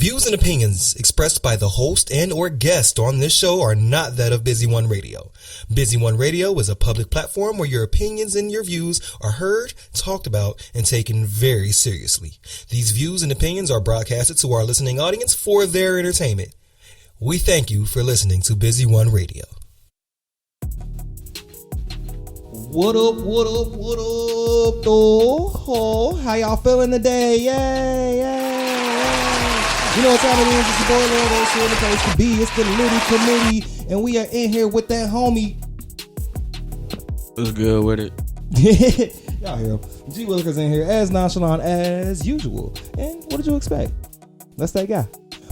Views and opinions expressed by the host and or guest on this show are not that of Busy One Radio. Busy One Radio is a public platform where your opinions and your views are heard, talked about, and taken very seriously. These views and opinions are broadcasted to our listening audience for their entertainment. We thank you for listening to Busy One Radio. What up, though? How y'all feeling today? Yay. You know what time it is? It's your boy Lord O's here in the place to be. It's the Liddy Committee, and we are in here with that homie. What's good with it? Y'all hear him. G Willikers in here, as nonchalant as usual. And what did you expect? That's that guy.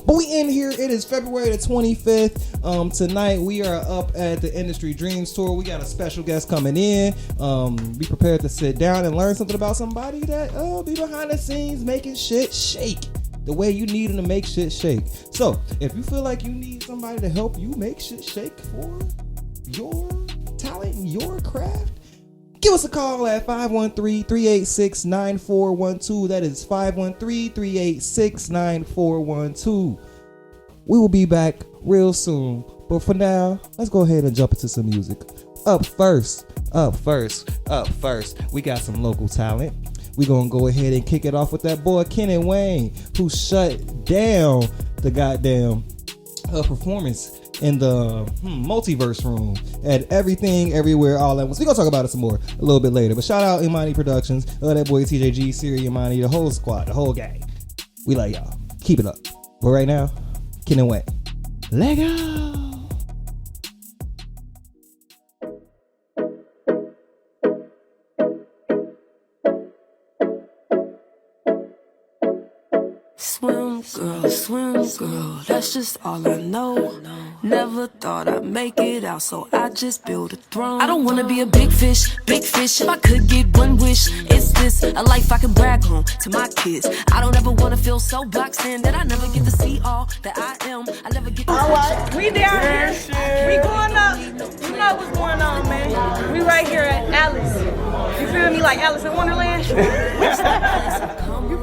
But we in here. It is February the 25th. Tonight we are up at the Industry Dreams Tour. We got a special guest coming in. Be prepared to sit down and learn something about somebody that be behind the scenes making shit shake the way you need them to make shit shake. So if you feel like you need somebody to help you make shit shake for your talent and your craft, give us a call at 513-386-9412. That is 513-386-9412. We will be back real soon. But for now, let's go ahead and jump into some music. Up first, we got some local talent. We're going to go ahead and kick it off with that boy, Kenny Wayne, who shut down the goddamn performance in the multiverse room at Everything Everywhere All at Once. We're going to talk about it some more a little bit later. But shout out Imani Productions, that boy TJG, Siri, Imani, the whole squad, the whole gang. We love y'all. Keep it up. But right now, Kenny Wayne. Let go. Swim girl, that's just all I know. Never thought I'd make it out, so I just built a throne. I don't wanna be a big fish. If I could get one wish, it's this, a life I can brag on to my kids. I don't ever wanna feel so boxed in that I never get to see all that I am. I never get to Alright, we down here. We going up. You know what's going on, man. We right here at Alice. You feel me? Like Alice in Wonderland? You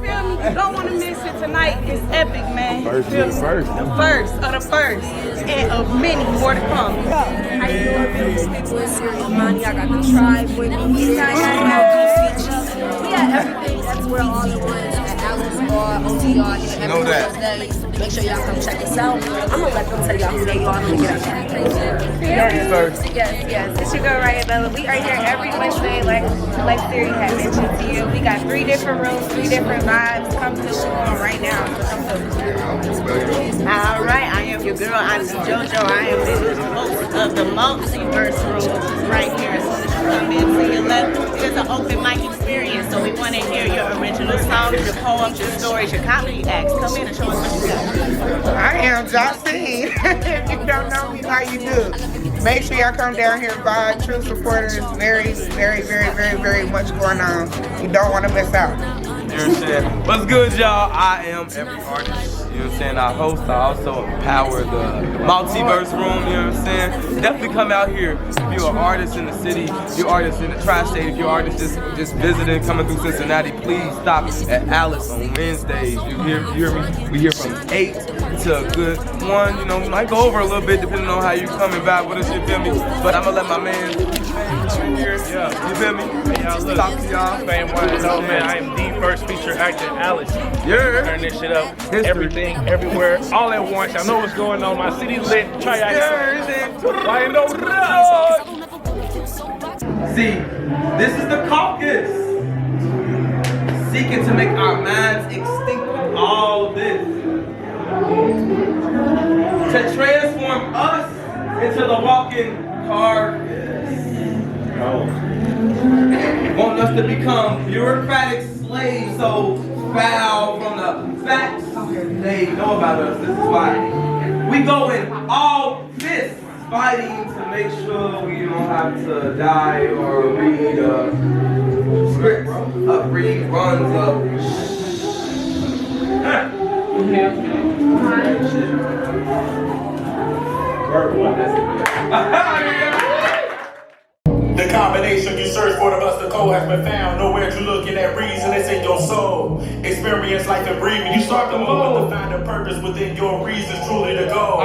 feel me? You don't want to miss it tonight. It's epic, man. The first of the first. And of many more to come. How you doing, beautiful people? It's Siri Imani. I got the tribe with me. We got everything. That's where all it was. At Alice Bar, OTR, every Wednesday. Make sure y'all come check us out. I'm gonna let them tell y'all who they are. I'm gonna get out Yes. It's your girl right, Bella. We are here every Wednesday, like Siri had mentioned to you. We got 3 different rooms, 3 different vibes. Come to the show right now. All right, I am your girl, Auntie JoJo. I am the host of the Multiverse Room right here. As soon as you come in to your left, it's an open mic experience. So we want to hear your original songs, your poems, your stories, your comedy acts. Come in and show us what you got. I am Josine. If you don't know me, how you do? Make sure y'all come down here, vibe. True supporters. Very, very, very, very, very much going on. You don't want to miss out. You know what I'm saying? What's good, y'all? I am every artist. You know what I'm saying? I host, I also empower the multiverse room, you know what I'm saying? Definitely come out here. If you're an artist in the city, if you're an artist in the tri-state, if you're an artist just visiting, coming through Cincinnati, please stop at Alice on Wednesdays. You hear me? We here from 8 to a good 1. You know, we might go over a little bit depending on how you coming back with us, you feel me? But I'm gonna let my man come here. Yeah, you feel me? Hey, y'all, look, talk to y'all. Fame one and oh, man, I am the first feature actor, Alice. Yeah. Turn this shit up. Everything, everywhere, all at once. I know what's going on. My city's lit. Try out here. See, this is the caucus. Seeking to make our minds extinct with all this. To transform us into the walking carcass. Want us to become bureaucratic slaves, so foul from the facts they know about us. This is why we go in all this fighting to make sure we don't have to die or read scripts of reruns of The The combination you search for, the buster code has been found. Nowhere to look in that reason, it's in your soul. Experience life and breathing, you start to move. To find a purpose within your reasons, truly to go.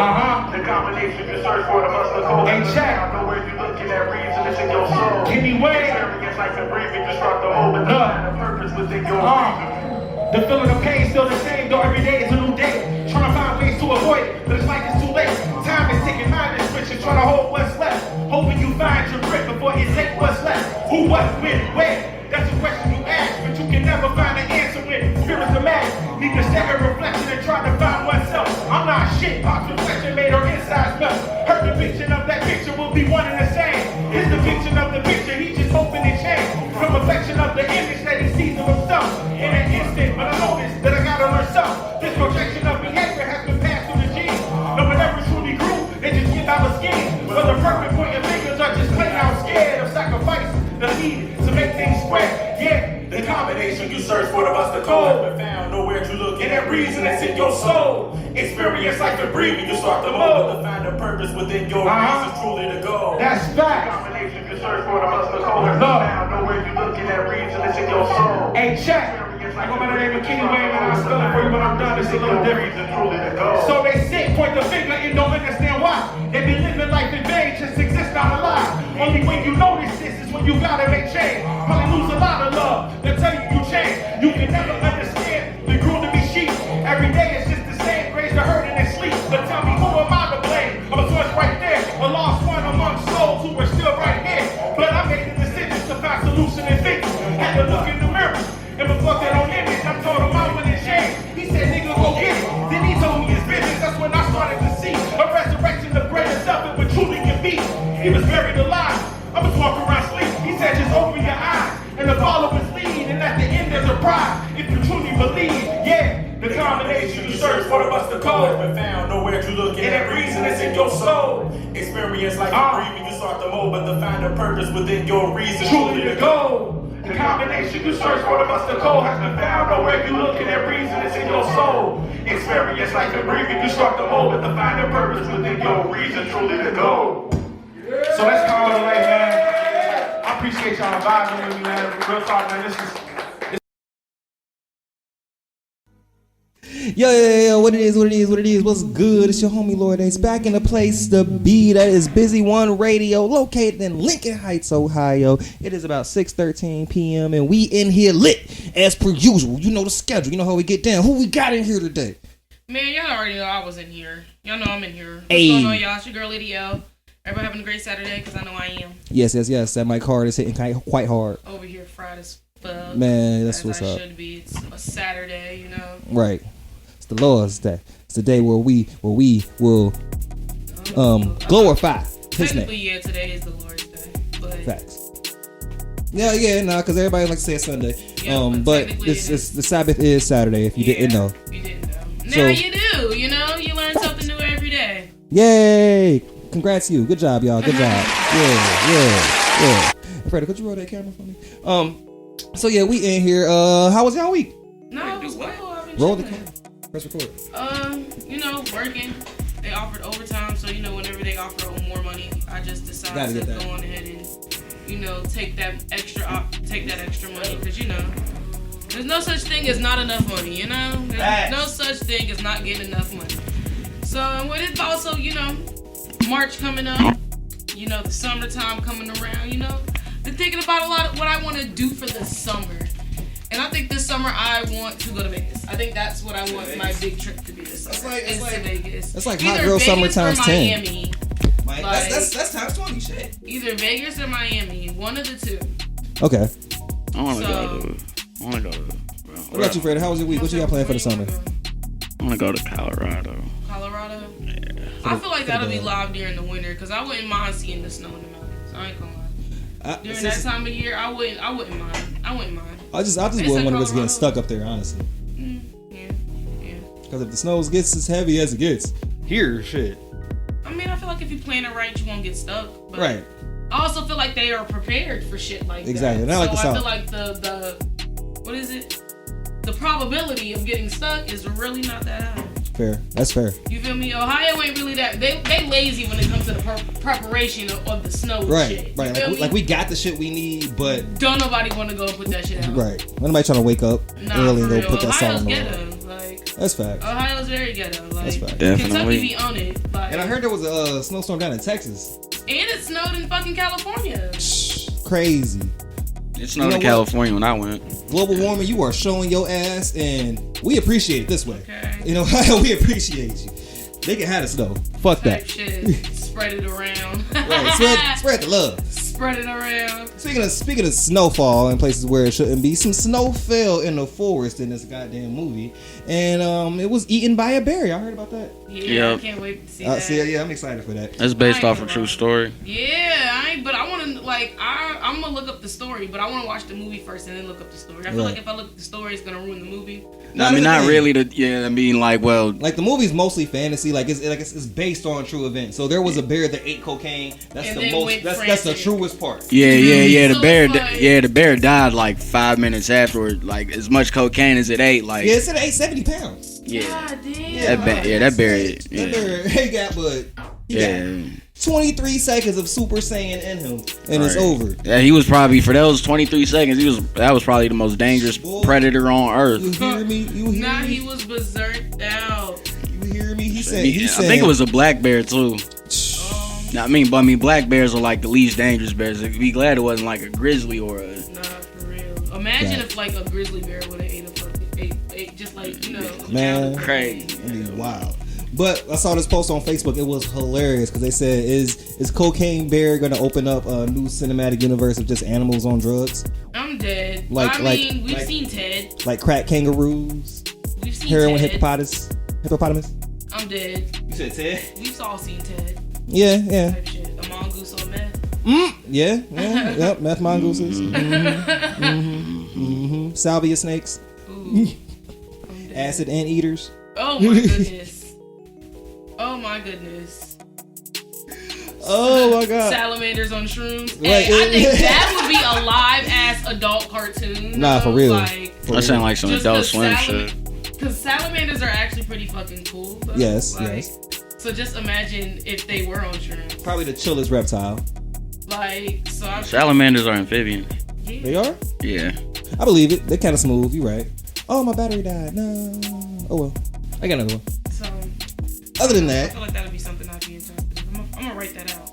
The combination you search for, the buster code has been found. Nowhere you look in that reason, it's in your soul. Anyway, experience life and breathing, you start to move. To find a purpose within your reasons. the feeling of pain still the same, though every day is a new day. Trying to find ways to avoid it, but it's like it's too late. Time is ticking, mind is switching, trying to hold what's left. Hoping you find your grip before it takes what's left. Who, what, when, where? That's a question you ask, but you can never find an answer when spirits are mad. Need to step in reflection and try to find oneself. I'm not shit, box reflection made our insides melt. Her depiction of that picture will be one and the same. His depiction of the picture, he just hoping it change. From reflection of the image that he sees of himself. In an instant, but I noticed that I gotta learn self. This projection of behavior has been passed through the genes. No one ever truly grew, they just give out a scheme. But the perfect point of fingers are just plain out scared of sacrifice. The need to make things square, yeah. The combination you search for, the buster code has been found. Nowhere to look in that reason, it's in your soul. Experience life and breathing, you start to move. To find a purpose within your reasons, truly to go. That's fact. The combination you search for, the buster code has been found. Nowhere you look in that reason, it's in your soul. Hey, check. I go by the name of Kenny Wayne, and I spell it for you, but I'm done. It's a little different. So they sit, point the finger, and don't understand why. They been living life in vain, just exist not alive. Only when you notice this is when you gotta make change. Probably lose a lot of love. They tell you change. You can never understand the grew to be sheep. Every day it's just the same. Raise the hurt in their sleep. But tell me, who am I to blame? I'm a source right there, a lost one among souls who are still right here. But I made the decision to find solution and fix. Had to look in the mirror and reflect that on image. I told him I wouldn't change. He said, nigga, go get it. Then he told me his business. That's when I started to see a resurrection of greater self it would truly can be. He was buried alive. I was walking around sleep. He said, just open your eyes and the followers lead. And at the end there's a prize if you truly believe. Yeah, the combination you search for, the buster code has been found. Nowhere to look in that reason, it's in your soul. Experience life and breathing, you start to move, but to find a purpose within your reason, truly to go. The combination you search for, the buster code has been found. Nowhere you look in that reason, it's in your soul. Experience life and breathing, you start to move, but to find a purpose within your reason, truly to go. So let's call it away, man. I appreciate y'all vibing with me, man. Real talk, man. This is. Yo, what it is, what's good? It's your homie LorDace back in the place to be. That is Busy One Radio, located in Lincoln Heights, Ohio. It is about 6:13 p.m. and we in here lit as per usual. You know the schedule, you know how we get down. Who we got in here today? Man, y'all already know I was in here. Y'all know I'm in here. What's going on, y'all? It's your girl, Lady Elle. Everybody having a great Saturday, because I know I am. Yes. That mic hard is hitting quite hard. Over here fried as fuck. Man, that's what's up. Should be. It's a Saturday, you know. Right. It's the Lord's Day. It's the day where we will glorify His name. Technically, yeah, today is the Lord's Day. But facts. Yeah, because everybody likes to say it's Sunday. Yeah, but it's the Sabbath is Saturday. If you didn't know. You didn't know. Now you do. You know, you learn something new every day. Yay! Congrats, you. Good job, y'all. Good job. Yeah. Fraedo, could you roll that camera for me? So yeah, we in here. How was y'all week? No, it was cool. Roll the camera. Press record. You know, working. They offered overtime, so you know, whenever they offer more money, I just decided to go on ahead and, you know, take that extra money, because you know, there's no such thing as not enough money. You know, there's no such thing as not getting enough money. So, and with it also, you know, March coming up, you know, the summertime coming around, you know, been thinking about a lot of what I want to do for the summer. And I think this summer I want to go to Vegas. I think that's what I want my big trip to be this summer. It's like Vegas. That's like hot girl summer times 10. Miami. Like, that's times 20 shit. Either Vegas or Miami, one of the two. Okay. I want to go to. What about you, Fraedo? How was your week? What you got planned for the summer? I want to go to Colorado. Colorado? Yeah. I feel like that'll be live during the winter, because I wouldn't mind seeing the snow in the mountains. I ain't gonna lie. During that time of year, I wouldn't mind. I just wouldn't want to get stuck up there, honestly. Yeah. Because if the snow gets as heavy as it gets, here, shit. I mean, I feel like if you plan it right, you won't get stuck. But right. I also feel like they are prepared for shit like exactly. that. Not like the I South. feel like the what is it? The probability of getting stuck is really not that high. Fair. That's fair. You feel me? Ohio ain't really that. They lazy when it comes to the preparation of the snow and shit. Right. Like we got the shit we need, but don't nobody want to go put that shit out. Right. Nobody trying to wake up early and go put that salt on the ghetto. Like, that's fact. Ohio's very ghetto. Like, that's fact. Kentucky be on it. Like, and I heard there was a snowstorm down in Texas. And it snowed in fucking California. Crazy. It snowed in California when I went. Global warming, you are showing your ass, and we appreciate it this way. Okay. You know, we appreciate you. They can have the snow. Fuck that. Shit. Spread it around. Right. Spread the love. Spread it around. Speaking of snowfall in places where it shouldn't be, some snow fell in the forest in this goddamn movie, and it was eaten by a bear. Y'all heard about that? Yeah, I can't wait to see that. Yeah, I'm excited for that. That's based off a true story. Yeah, but I want to I'm gonna look up the story, but I want to watch the movie first and then look up the story. I feel like if I look up the story, it's gonna ruin the movie. No, I mean not really. Like the movie's mostly fantasy. It's based on true events. So there was a bear that ate cocaine. That's the truest part. Yeah. The bear died like 5 minutes afterward. Like as much cocaine as it ate. Like it said it ate 70 pounds. Yeah. God damn. That bear. He got 23 seconds of Super Saiyan in him, and it's over. Yeah, he was probably for those 23 seconds. That was probably the most dangerous predator on Earth. You hear me? He was berserked out. You hear me? He said. I think it was a black bear too. I mean, black bears are like the least dangerous bears. Be glad it wasn't like a grizzly or a. Nah, for real. Imagine if like a grizzly bear would have ate just like man, crazy. That'd be wild. But I saw this post on Facebook. It was hilarious because they said, "Is Cocaine Bear going to open up a new cinematic universe of just animals on drugs?" I'm dead. We've seen Ted. Like crack kangaroos. We've seen heroin Ted. hippopotamus. I'm dead. You said Ted? We've all seen Ted. Yeah. Type shit. A mongoose on meth. Yeah. Yep. Meth mongooses. Salvia snakes. Acid anteaters. Oh my goodness. Oh my goodness. Oh my god. Salamanders on shrooms. Hey, I think that would be a live ass adult cartoon. Nah, for real. That sound like some Adult Swim shit. Because salamanders are actually pretty fucking cool. Though. Yes. So just imagine if they were on shrooms. Probably the chillest reptile. Salamanders are amphibians. Yeah. They are? Yeah. I believe it. They're kind of smooth. You right. Oh, my battery died. No. Oh well. I got another one. So. Other than that, I feel like that'd be something I'd be interested in. I'm gonna write that out.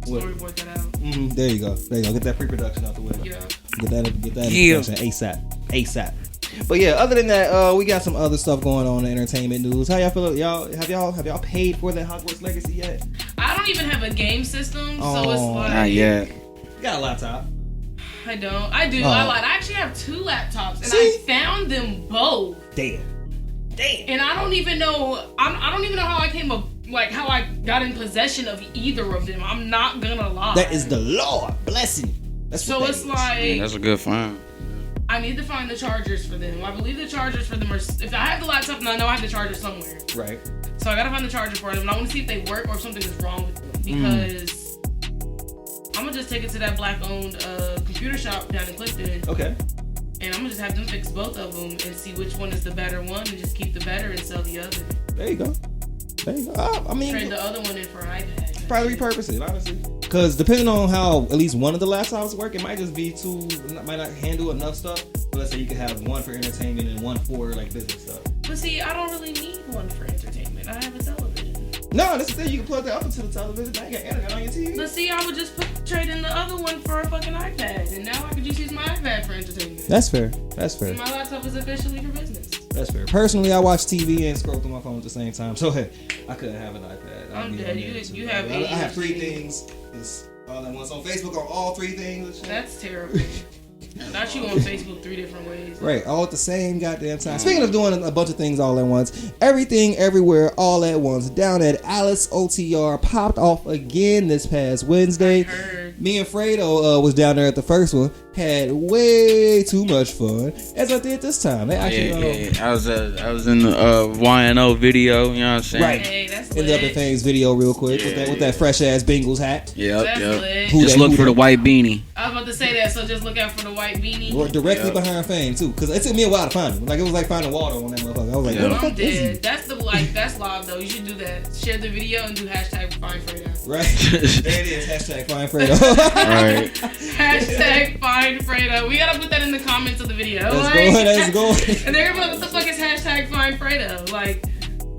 Storyboard that out. There you go. Get that pre-production out the way. Yeah. Get that production ASAP. But yeah, other than that, we got some other stuff going on in entertainment news. How y'all feel? Have y'all paid for that Hogwarts Legacy yet? I don't even have a game system, so it's like not yet. You got a laptop? I don't. I do. I lied. I actually have 2 laptops, and I found them both. Damn. And I don't even know. I don't even know how I came up, like how I got in possession of either of them. I'm not gonna lie. That is the Lord blessing. So it's like that's a good find. I need to find the chargers for them. I believe the chargers for them are. If I have the laptop, then I know I have the charger somewhere. Right. So I gotta find the charger for them. And I want to see if they work or if something is wrong with them because I'm gonna just take it to that black-owned computer shop down in Clifton. Okay. And I'm gonna just have them fix both of them and see which one is the better one and just keep the better and sell the other. There you go. I mean, trade the other one in for an iPad. Probably repurpose it, honestly. Because depending on how at least one of the laptops work, it might just be might not handle enough stuff. So let's say you could have one for entertainment and one for like business stuff. But see, I don't really need one for entertainment. I have a television. No, that's the thing. You can plug that up into the television. I ain't got internet on your TV. But see, I would just trade in the other one for a fucking iPad, and now I could just use my iPad for entertainment. That's fair. See, my laptop is officially for business. That's fair. Personally, I watch TV and scroll through my phone at the same time, so hey, I couldn't have an iPad. I'm dead. You have. I have 3 things. It's all at once on Facebook on all 3 things. That's terrible. Not you on Facebook 3 different ways. Right, all at the same goddamn time. Speaking of doing a bunch of things all at once, Everything Everywhere All at Once down at Alice OTR popped off again this past Wednesday. Me and Fraedo was down there at the first one. Had way too much fun as I did this time. They actually, I was in the YNO video. You know what I'm saying? Right. Hey, that's In the Up in Things video, real quick, with that fresh ass Bengals hat. Yep. Just look for the white beanie. I was about to say that, so just look out for the white beanie. Or directly behind Fame too, because it took me a while to find him. Like it was like finding water on that motherfucker. I was like, what the I'm fuck is he? dead. That's live though. You should do that. Share the video and do hashtag Find Fraedo. Right. There it is. Hashtag Find Fraedo. Right. Hashtag Find Fraedo. We gotta put that in the comments of the video. Let's go. And they're gonna be like, what the fuck is hashtag Find Fraedo? Like,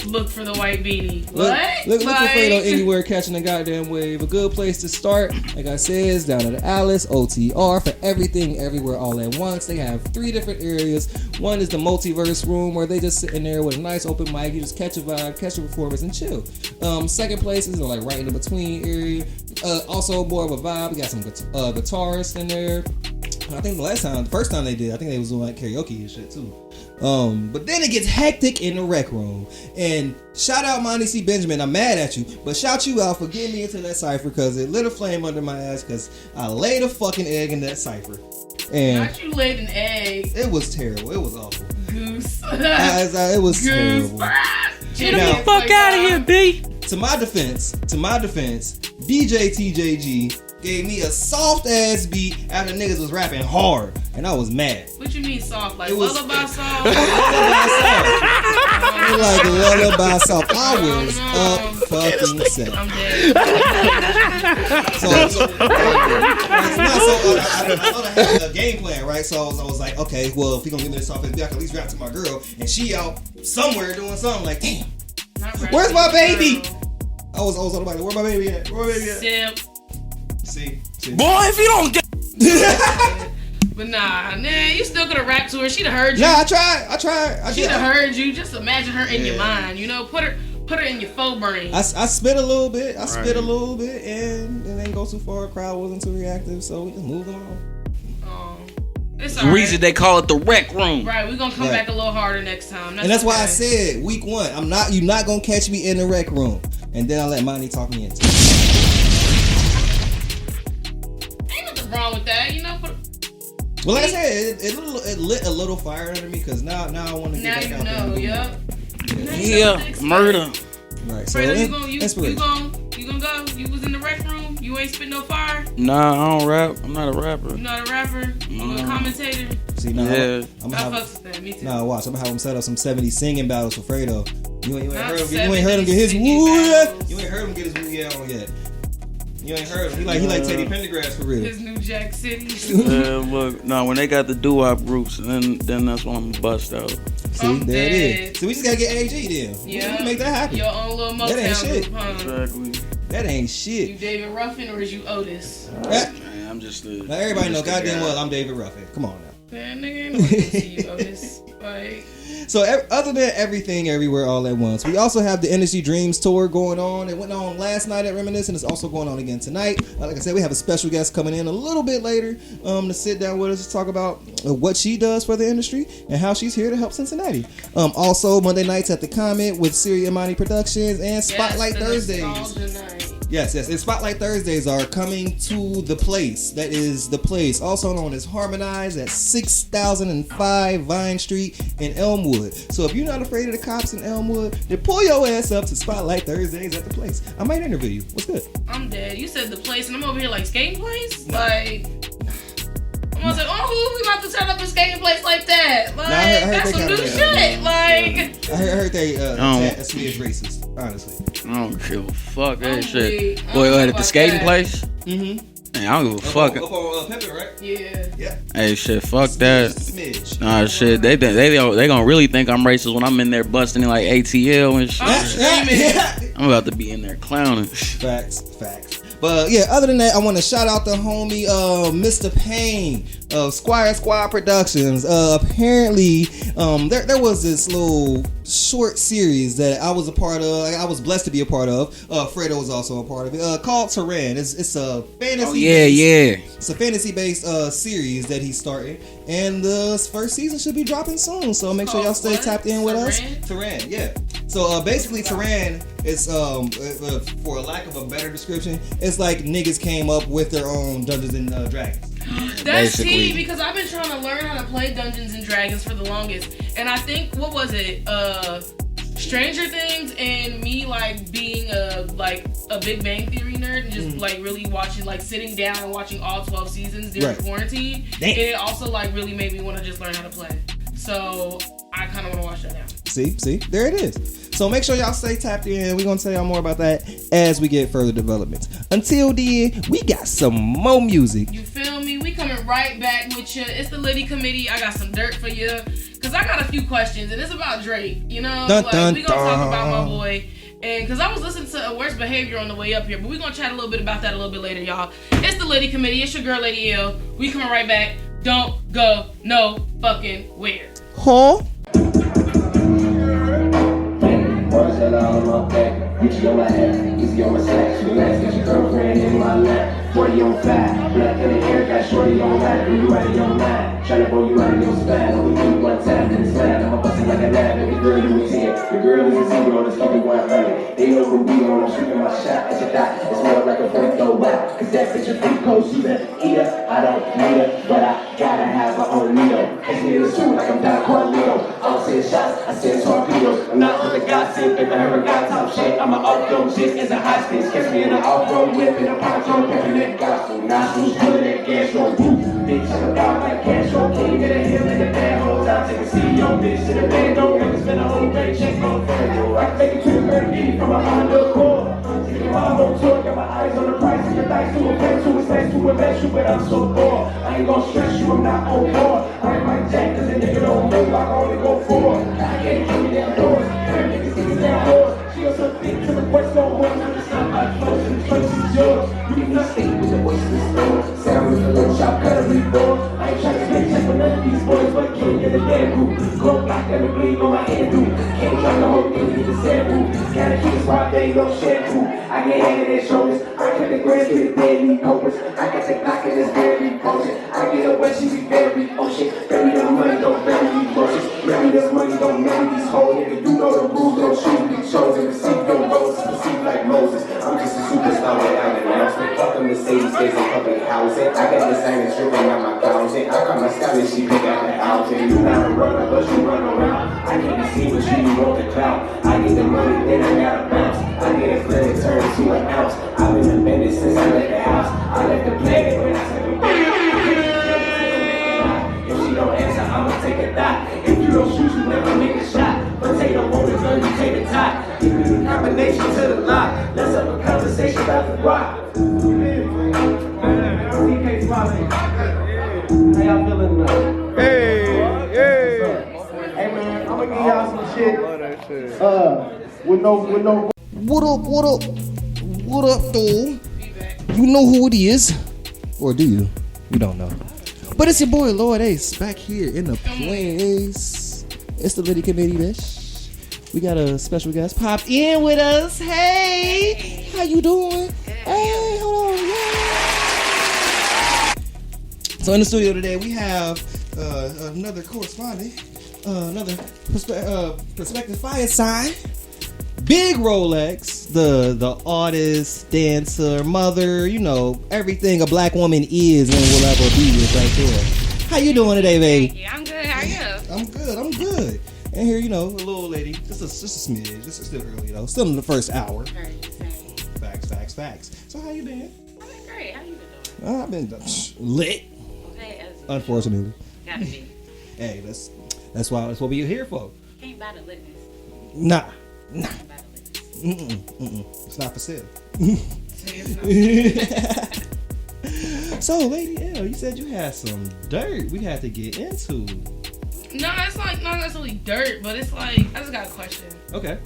look for the white beanie. What? Look for Fraedo anywhere catching a goddamn wave. A good place to start, like I said, is down at Alice OTR for everything, everywhere, all at once. They have 3 different areas. One is the multiverse room where they just sit in there with a nice open mic. You just catch a vibe, catch a performance, and chill. Second place is like right in the between area. Also more of a vibe. We got some guitarists in there. I think the first time they did, I think they was doing like karaoke and shit too. But then it gets hectic in the rec room. And shout out Monty C. Benjamin, I'm mad at you, but shout you out for getting me into that cipher because it lit a flame under my ass because I laid a fucking egg in that cipher. And not you laid an egg. It was terrible. It was awful. Goose. It was terrible. Get the fuck out of here, B. To my defense, DJ TJG gave me a soft ass beat after niggas was rapping hard, and I was mad. What you mean soft? Like lullaby soft? Like lullaby soft. I was up fucking set. I'm dead. I thought I had a game plan, right? So I was like, okay, well, if he gonna give me this soft ass beat, I can at least rap to my girl, and she out somewhere doing something. Like, damn, where's my baby? I was on the mic. Where my baby at? See. Boy, if you don't get. But nah, you still could have rapped to her. She'd have heard you. Nah, I tried. She'd have heard you. Just imagine her in your mind. You know, put her in your faux brain. I spit a little bit. And it didn't go too far. The crowd wasn't too reactive, so we just moved on. It's the reason they call it the rec room. Right, we're gonna come back a little harder next time. That's why I said week 1. You're not gonna catch me in the rec room. And then I let Monty talk me into it. Ain't nothing wrong with that, you know. Well, like I said, it lit a little fire under me because now I want to get back out there. Now you know, murder. Right. So you gonna go? You was in the rec room. You ain't spit no fire. Nah, I don't rap. I'm not a rapper. You not a rapper. You a commentator. See, now yeah. I'm I fucks with that. Me too. Nah, watch. I'm gonna have him set up some 70s singing battles for Fraedo. You ain't heard him get his woo yet. You ain't heard him get his woo yeah on yet. You ain't heard him. He like Teddy Pendergrass for real. His New Jack City. Look, when they got the doo-wop groups, then that's when I'm bust out. See, there it is. So we just gotta get AG then. Yeah. We can make that happen. Your own little Motown that ain't shit. Group, huh? Exactly. That ain't shit. You David Ruffin or is you Otis? Man, I'm just now everybody know goddamn well I'm David Ruffin. Come on now. Man, nigga ain't no way to see you, Otis. Like. So other than everything, everywhere, all at once, we also have the Energy Dreams tour going on. It went on last night at Reminiscent. It's also going on again tonight. Like I said, we have a special guest coming in a little bit later to sit down with us to talk about what she does for the industry and how she's here to help Cincinnati. Also, Monday nights at the Comet with Siri Imani Productions and Spotlight Thursdays. Yes. And Spotlight Thursdays are coming to the place. That is the place, also known as Harmonize at 6005 Vine Street in Elmwood. So if you're not afraid of the cops in Elmwood, then pull your ass up to Spotlight Thursdays at the place. I might interview you. What's good? I'm dead. You said the place, and I'm over here like skating place. No. Like, I'm gonna say, we about to turn up a skating place like that. Like, I heard that's some new shit. Like, I heard they a smidge racist. Honestly, I don't give a fuck that shit. Boy, at the skating place. Mm-hmm. Man, I don't give a fuck. Up on Pippin, right? Yeah. Hey, shit, fuck that. Smidge. Nah, shit, they gonna really think I'm racist when I'm in there busting in like ATL and shit. I'm about to be in there clowning. Facts. But yeah, other than that, I want to shout out the homie Mr. Payne of Squire Squad Productions. Apparently, there was this little short series that I was a part of. I was blessed to be a part of. Fraedo was also a part of it. Called Terran. It's a fantasy. Oh yeah. It's a fantasy-based series that he's starting, and the first season should be dropping soon. So make sure y'all stay tapped in with us. Terran, yeah. So basically, Tehran is for a lack of a better description, it's like niggas came up with their own Dungeons and Dragons. That's key because I've been trying to learn how to play Dungeons and Dragons for the longest, and I think what was it? Stranger Things and me like being a Big Bang Theory nerd and just like really watching, like sitting down and watching all 12 seasons during quarantine. Damn. And it also like really made me want to just learn how to play. So I kind of want to watch that now. See, there it is. So make sure y'all stay tapped in. We're going to tell y'all more about that as we get further developments. Until then, we got some more music. You feel me? We coming right back with you. It's the Liddy Committee. I got some dirt for you. Because I got a few questions, and it's about Drake. You know? We going to talk about my boy. And because I was listening to Worst Behavior on the way up here, but we're going to chat a little bit about that a little bit later, y'all. It's the Liddy Committee. It's your girl, Lady Elle. We coming right back. Don't go no fucking where. Huh? On my back, Gucci on my head, easy on my sack. She last, got your girlfriend in my lap. 40 on 5, black in the hair, got shorty on light. When you out of your mind, tryna blow you out of your spine. Only do one time, then it's mine. I'ma bust it like a 9, baby girl, you a 10. Your girl is a 0, let's keep it 100. They know who we on, I'm shooting my shot at your thigh. It's more like a free throw wow, cause that bitch a free cold. She's an eater, I don't need her, but I gotta have her on Neo. It's me in the suit like I'm Don Corleone. I don't send shots, I send torpedoes. I'm not with the gossip, if I ever got top shit, I'm an off-road chick as a hostage. Catch me in an off-road whip in a poncho, pepper that gospel. Nostrils pulling that gas roll, woo. Bitch in the bar like cash roll, king in the hill in the bad hoes. I'll take a CEO bitch to the band, don't ever spend a whole bank check on Fraedo. I can take it to the Lamborghini from a Honda Accord. Take your mom on tour, got my eyes on the price of your dice to invest to, it's nice to invest you, but I'm so bored. I ain't gon' stress you, I'm not on board. I ain't Mike Jack, cause a nigga don't move, I can only go forward. I can't kill me down doors, damn niggas get me down doors. She goes so thick to the quest no horse, with the sun by close and the place is yours. You can not stay with the voice of the store, sound with the little shop, cut a reborn. I ain't trying to get check with none of these boys, but can't get a damn group. Go black, let me bleed on my hand, dude. Can't try the whole thing, get the sample. Gotta keep it swap, they ain't no shampoo. I get head and shoulders, I cut the grass, get the deadly copers. I can take knock in this very potion. I get her wet, she be very ocean. Baby, the money don't bury these bushes. Baby, this money don't marry these hoes. Nigga, you know the rules, don't shoot, be chosen. Receive your roses, receive like Moses. I'm just a superstar without an announcement. Fuck them Mercedes, stays in public housing. I got the sign dripping out my thousand. I call my style and she pick out the outfit. You not a runner, but you run around. I can't be seen with you want the clout. I get the money, then I gotta bounce. I get a flip, turn to an ounce. I've been offended since I left the house. I left the planet when I said the if she don't answer, I'ma take a thought. If you don't shoot, you never make a shot. Potato on the gun, you take the top. Give me the combination to the lot. Let's have a conversation about the rock. How y'all feeling tonight? Hey. Hey man, I'm gonna give y'all some shit. With no. What up, though? You know who it is, or do you? You don't know. But it's your boy Lord Ace back here in the place. It's the Liddy Committee, bitch. We got a special guest popped in with us. Hey, how you doing? Hey, hold on. Yeah. So in the studio today, we have another correspondent, another prospective fireside. Big RoLexx, the artist, dancer, mother, you know, everything a black woman is and will ever be is right there. How you doing today, baby? Yeah, I'm good. How are you? I'm good. And here, you know, a little lady, just a smidge. This is still early though. Still in the first hour. Facts. So how you been? I've been great. How you been doing? I've been lit. Okay, unfortunately. Gotta be. Hey, that's what we're here for. Can't buy the litness. Nah. It's not for sale. So, Lady Elle, you said you had some dirt we had to get into. No, it's like not necessarily dirt, but it's like I just got a question. Okay.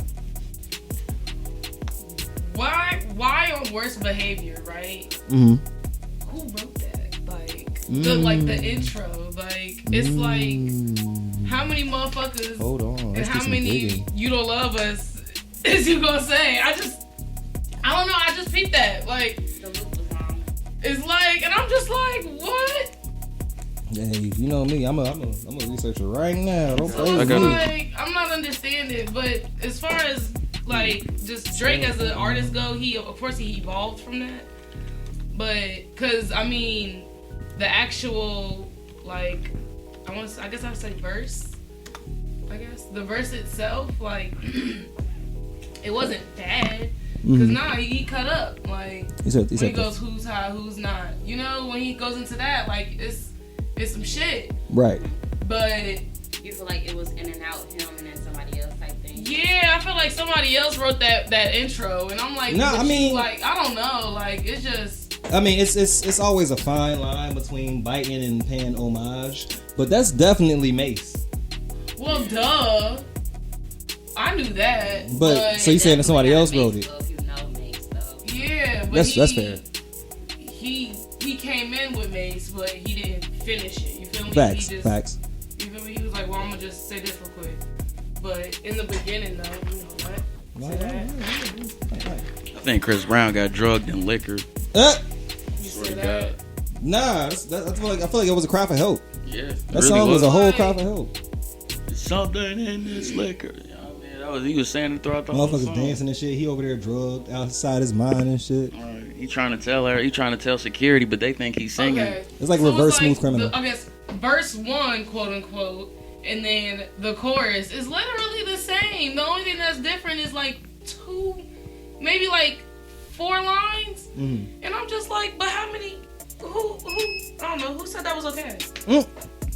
Why on Worst Behavior, right? Mm-hmm. Who wrote that? Like the intro. Like it's like how many motherfuckers hold on, and how many digging. You don't love us is you gonna say? I don't know, I just peeped that. Like it's like, and I'm just like, what? Hey, you know me. I'm a researcher right now. Don't play with me. Like, I'm not understanding, but as far as like just Drake as an artist go, he of course he evolved from that. But cause I mean, the actual like I guess I would say verse. I guess the verse itself, like it wasn't bad. Cause he cut up. Like when he goes who's high, who's not. You know, when he goes into that, like it's some shit. Right. But you feel like it was in and out him and then somebody else type thing. Yeah, I feel like somebody else wrote that intro, and I'm like, no, I mean, like I don't know, like it's just. I mean, it's always a fine line between biting and paying homage, but that's definitely Mace. Well, duh. I knew that. But so you saying that somebody else wrote it? Yeah, but that's fair. He came in with Mace, but he didn't finish it. You feel me? Facts. You feel me? He was like, well, I'm gonna just say this real quick. But in the beginning, though, you know what? I think Chris Brown got drugged in liquor. You say that? Nah, I feel like it was a cry for help. Yeah, that really song was a whole cry for help. Something in this liquor. He was saying it throughout the whole motherfuckers song. dancing and shit. He over there drugged outside his mind and shit. He trying to tell her. He trying to tell security, but they think he's singing. Okay. It's like reverse Smooth Criminal. I guess verse 1, quote unquote, and then the chorus is literally the same. The only thing that's different is like 2, maybe like 4 lines. And I'm just like, but how many? Who? I don't know. Who said that was okay?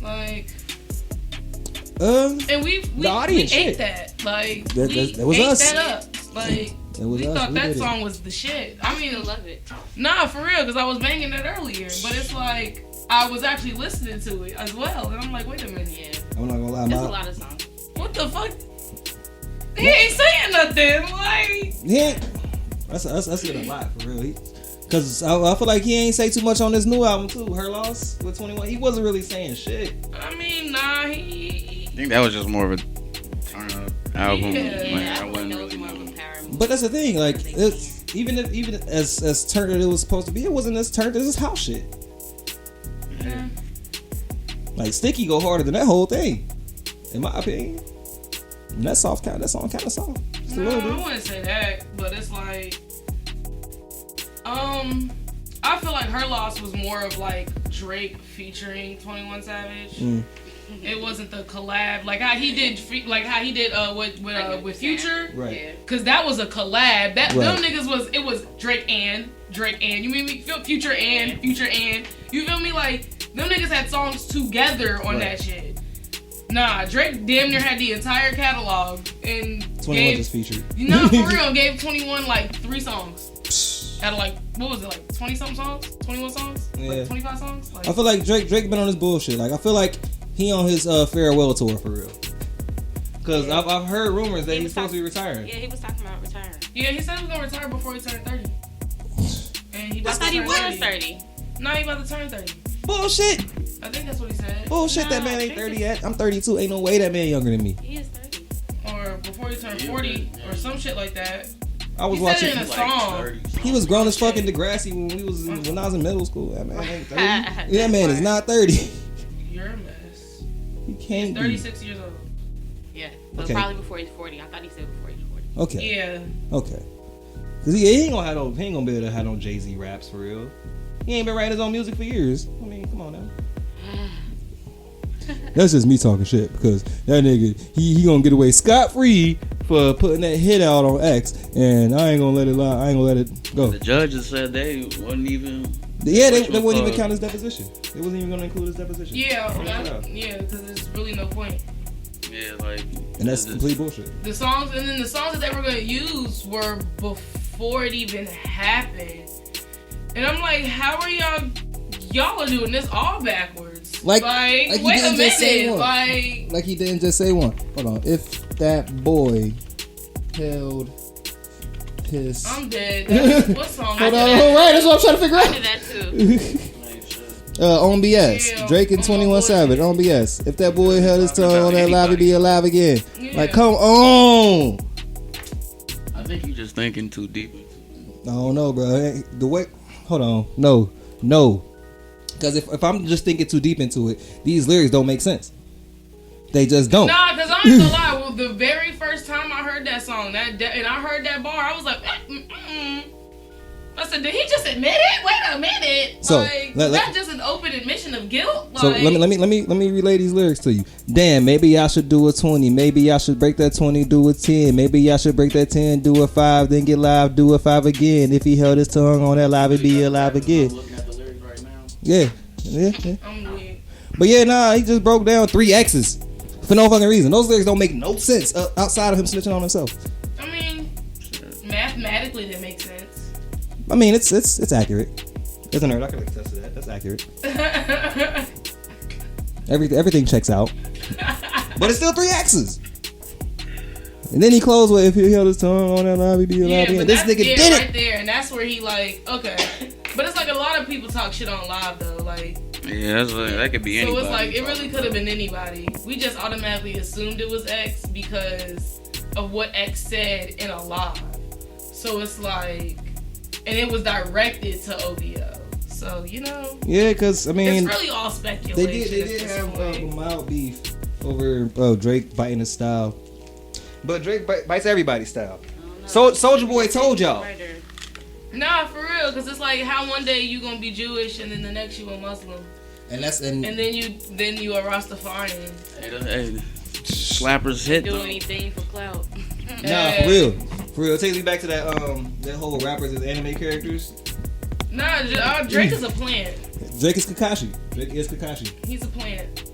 Like. And we ate that. Like that was ate us. that up. Like we thought that song was the shit. I mean, I love it. Nah, for real, because I was banging that earlier. But it's like I was actually listening to it as well, and I'm like, wait a minute. Yeah. I'm not gonna lie, there's a lot of songs. What the fuck? He ain't saying nothing. Like he ain't. That's a lot for real. Cause I feel like he ain't say too much on this new album too. Her Loss with 21. He wasn't really saying shit. I mean, nah, I think that was just more of a turn up album. Yeah. I wasn't really But that's the thing, like it's even as turned as it was supposed to be, it wasn't as turned as this house shit. Yeah. Like Sticky go harder than that whole thing, in my opinion. And that song kind of soft. Just a little bit. I wouldn't say that, but it's like, I feel like Her Loss was more of like Drake featuring 21 Savage. It wasn't the collab like how he did with Future, right? Yeah. Cause that was a collab. That them niggas was Drake and you mean me Future and you feel me, like them niggas had songs together on that shit. Nah, Drake damn near had the entire catalog and 21 just featured. No, for real, gave 21 like 3 songs. Out of like, what was it, like 20 something songs? 21 songs? Yeah. Like 25 songs? Like, I feel like Drake been on his bullshit. Like I feel like he on his farewell tour for real. Cause I've heard rumors that he's supposed to be retiring. Yeah, he was talking about retiring. Yeah, he said he was gonna retire before he turned 30. And he about I thought he to was turn 30. No, he about to turn 30. Bullshit. I think that's what he said. Bullshit. That man ain't 30 yet. I'm 32. Ain't no way that man younger than me. He is 30. Or before he turned 40 or some shit like that. I was he watching. Said it in a song. He was grown as fucking Degrassi when I was in middle school. That man ain't 30. That man is not 30. You're a mess. He can't He's 36 years old. Yeah, but probably before he's 40. I thought he said before he's 40. Okay. Yeah. Okay. Cause he ain't gonna be able to have no Jay-Z raps for real. He ain't been writing his own music for years. I mean, come on now. That's just me talking shit because that nigga he gonna get away scot free for putting that hit out on X, and I ain't gonna let it lie. I ain't gonna let it go. The judges said they wouldn't even. Yeah, they wouldn't even count his deposition. They wasn't even gonna include his deposition. Yeah, because there's really no point. Yeah, like. And that's complete bullshit. The songs that they were gonna use were before it even happened, and I'm like, how are y'all are doing this all backwards? Like wait a minute, like he didn't just say one. Hold on, if that boy held his. I'm dead. What song? Hold on, right? That's what I'm trying to figure out. I did that too. On BS, Yeah, Drake and 21 Savage on BS. If that boy held his tongue on that live, he'd be alive again. Yeah. Like, come on. I think you just thinking too deep. I don't know, bro. The way. Hold on. No. Because if I'm just thinking too deep into it, these lyrics don't make sense. They just don't. Nah, because I'm not gonna lie. Well, the very first time I heard that song, and I heard that bar, I was like, I said, did he just admit it? Wait a minute. So, that's just an open admission of guilt. So let me relay these lyrics to you. Damn, maybe I should do a 20. Maybe I should break that 20, do a 10. Maybe I should break that 10, do a 5, then get live, do a 5 again. If he held his tongue on that live, it'd be alive again. I'm looking at the lyrics right now. Yeah. I'm weird. But yeah, nah, he just broke down 3 X's for no fucking reason. Those lyrics don't make no sense outside of him snitching on himself. I mean, mathematically, that makes sense. I mean, it's accurate. As a nerd, I can attest to that. That's accurate. Everything checks out, but it's still 3 X's. And then he closed with, "If he held his tongue on that live, he'd be alive." Yeah, this nigga did right it there, and that's where he like, okay. But it's like a lot of people talk shit on live though, like. Yeah, that could be anybody. So it's like it really could have been anybody. We just automatically assumed it was X because of what X said in a live. So it's like, and it was directed to OVO. So you know. Yeah, because I mean, it's really all speculation. They did have a mild beef over Drake biting his style, but Drake bites everybody's style. So Soulja Boy told y'all. Nah, for real, because it's like how one day you gonna be Jewish and then the next you a Muslim. And then you a Rastafarian. Hey, slappers hit. Do anything for clout. Nah, for real. It takes me back to that whole rappers as anime characters. Nah, Drake is a plant. Drake is Kakashi. He's a plant.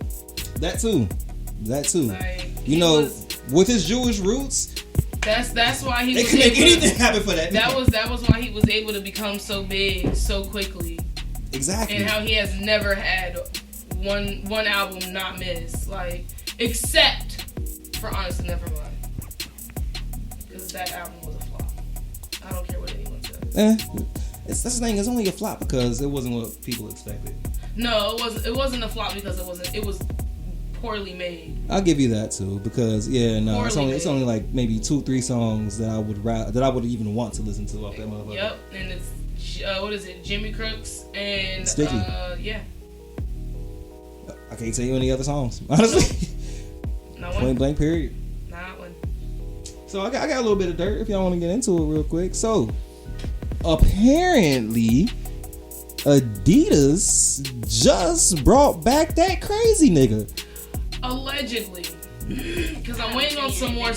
That too. Like, you know, with his Jewish roots. That's why he. They could make anything happen for that. That was why he was able to become so big so quickly. Exactly. And how he has never had one album not miss, like except for Honestly Nevermind, because that album was a flop. I don't care what anyone says. That's the thing. It's only a flop because it wasn't what people expected. No, it wasn't a flop because it was poorly made. I'll give you that too, because it's only like maybe 2-3 songs that I would even want to listen to off that motherfucker. Yep, and it's what is it? Jimmy Crooks and Sticky. Yeah. I can't tell you any other songs, honestly. Not one. Point blank period. Not one. So I got a little bit of dirt if y'all want to get into it real quick. So apparently Adidas just brought back that crazy nigga. Allegedly, because I'm waiting on some more.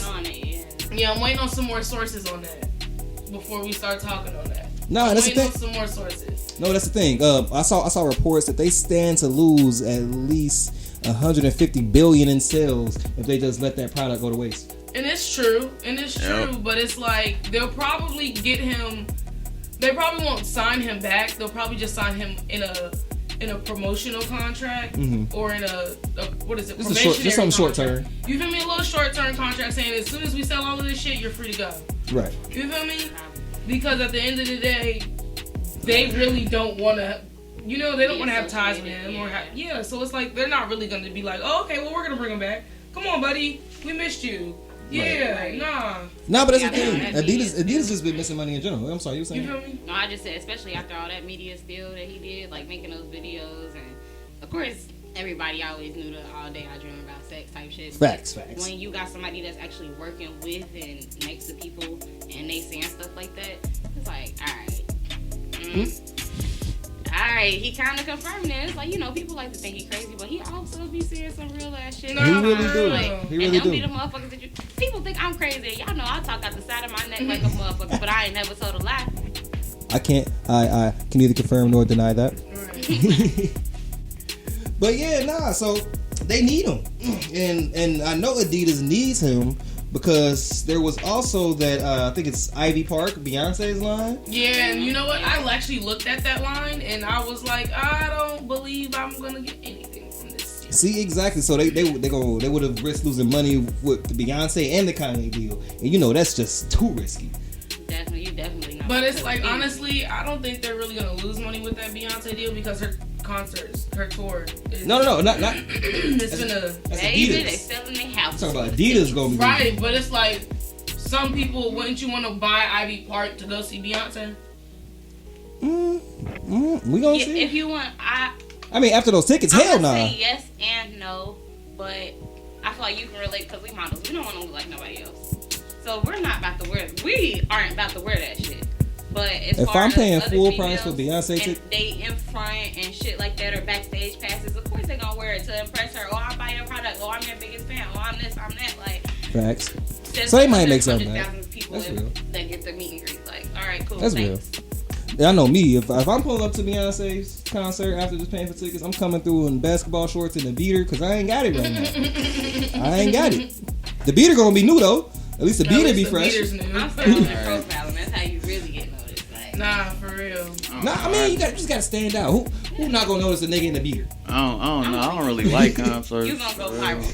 Yeah, I'm waiting on some more sources on that before we start talking on that. No, that's the thing. On some more sources. No, that's the thing. I saw reports that they stand to lose at least 150 billion in sales if they just let that product go to waste. And it's true, but it's like they'll probably get him. They probably won't sign him back. They'll probably just sign him in a promotional contract or in a what is it? Just something short term. You feel me? A little short term contract saying as soon as we sell all of this shit, you're free to go. Right. You feel me? Because at the end of the day, they really don't want to. They don't want to have ties with him so it's like they're not really going to be like, oh, okay, well, we're going to bring him back. Come on, buddy. We missed you. Yeah, right. Nah, but that's the thing. Adidas just been missing money in general. I'm sorry, you were saying? You feel me? No, I just said, especially after all that media spill that he did, like making those videos, and of course, everybody always knew the all day I dream about sex type shit. Facts. When you got somebody that's actually working with and next to people, and they saying stuff like that, it's like, all right. Alright, he kind of confirmed it. It's like, people like to think he crazy, but he also be saying some real ass shit. He really do. He really do. Be the motherfuckers that people think I'm crazy. Y'all know I talk out the side of my neck like a motherfucker, but I ain't never told a lie. I can neither confirm nor deny that. But so they need him. And I know Adidas needs him because there was also that I think it's Ivy Park, Beyonce's line. Yeah, and you know what? I actually looked at that line and I was like, I don't believe I'm gonna get anything from this. See, exactly. So they would have risked losing money with the Beyonce and the Kanye deal, and that's just too risky. Definitely not. But it's like, honestly, I don't think they're really gonna lose money with that Beyonce deal because her concerts, her tour. No, not. It's gonna. They selling their house. I'm talking about Adidas gonna be right, but it's like some people. Wouldn't you want to buy Ivy Park to go see Beyonce? We gonna see. If you want, I mean, after those tickets, hell no. Say yes and no, but I feel like you can relate because we models. We don't want to look like nobody else. So we aren't about to wear that shit. But if I'm paying full price for Beyonce tickets, they in front and shit like that, or backstage passes, of course they gonna wear it to impress her. Oh, I buy your product. Oh, I'm your biggest fan. Oh, I'm this, I'm that. Like facts. So they might make something. People that get the meet and greet. Like, all right, cool. That's thanks. real. I know me. If I'm pulling up to Beyonce's concert after just paying for tickets, I'm coming through in basketball shorts and a beater because I ain't got it right now. I ain't got it. The beater gonna be new though. At least the beater be fresh. I'm still on their profile, and that's how you really get noticed. Like, nah, for real. Nah, I mean you just gotta stand out. Who not gonna notice a nigga in the beater? I don't know. I don't really like concerts. You gonna go viral.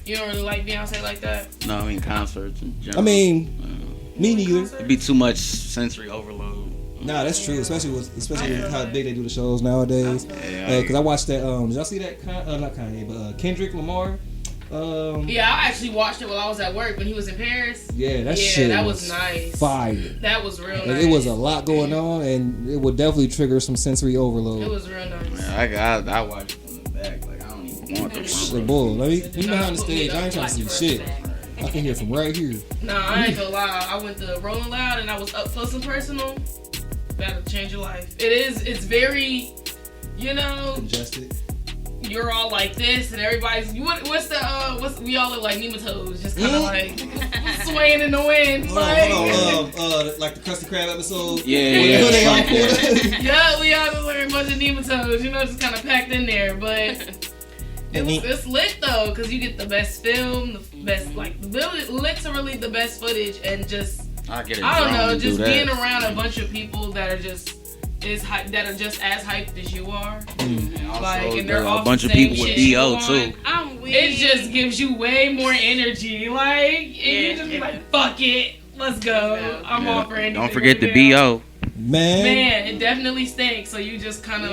You don't really like Beyonce like that? No, I mean concerts in general. I mean, me neither. It'd be too much sensory overload. Nah, that's true. Especially with how big they do the shows nowadays. Because I watched that. Did y'all see that? Not Kanye, but Kendrick Lamar. Yeah, I actually watched it while I was at work when he was in Paris. Yeah, that shit. That was nice. Fire. That was real nice. It was a lot going on, and it would definitely trigger some sensory overload. It was real nice. Man, I watched it from the back. Like I don't even want to. Like, boy, let me behind the stage. I ain't trying to see shit. I can hear from right here. Nah, I ain't gonna lie. I went to Rolling Loud and I was up close and personal. That'll change your life. It's very, congested. You're all like this, and everybody's. We all look like nematodes, just kind of like swaying in the wind. Like the Krusty Krab episode. Yeah. Yeah, we all look like a bunch of nematodes, just kind of packed in there. But it's lit though, because you get the best film, the best literally the best footage, and just I don't know, just being around a bunch of people that are just. That are just as hyped as you are, and they're all a bunch of people with BO too. It just gives you way more energy, and you just be like, "Fuck it, let's go." I'm all for anything. Don't forget the BO. Man, it definitely stinks. So you just kind of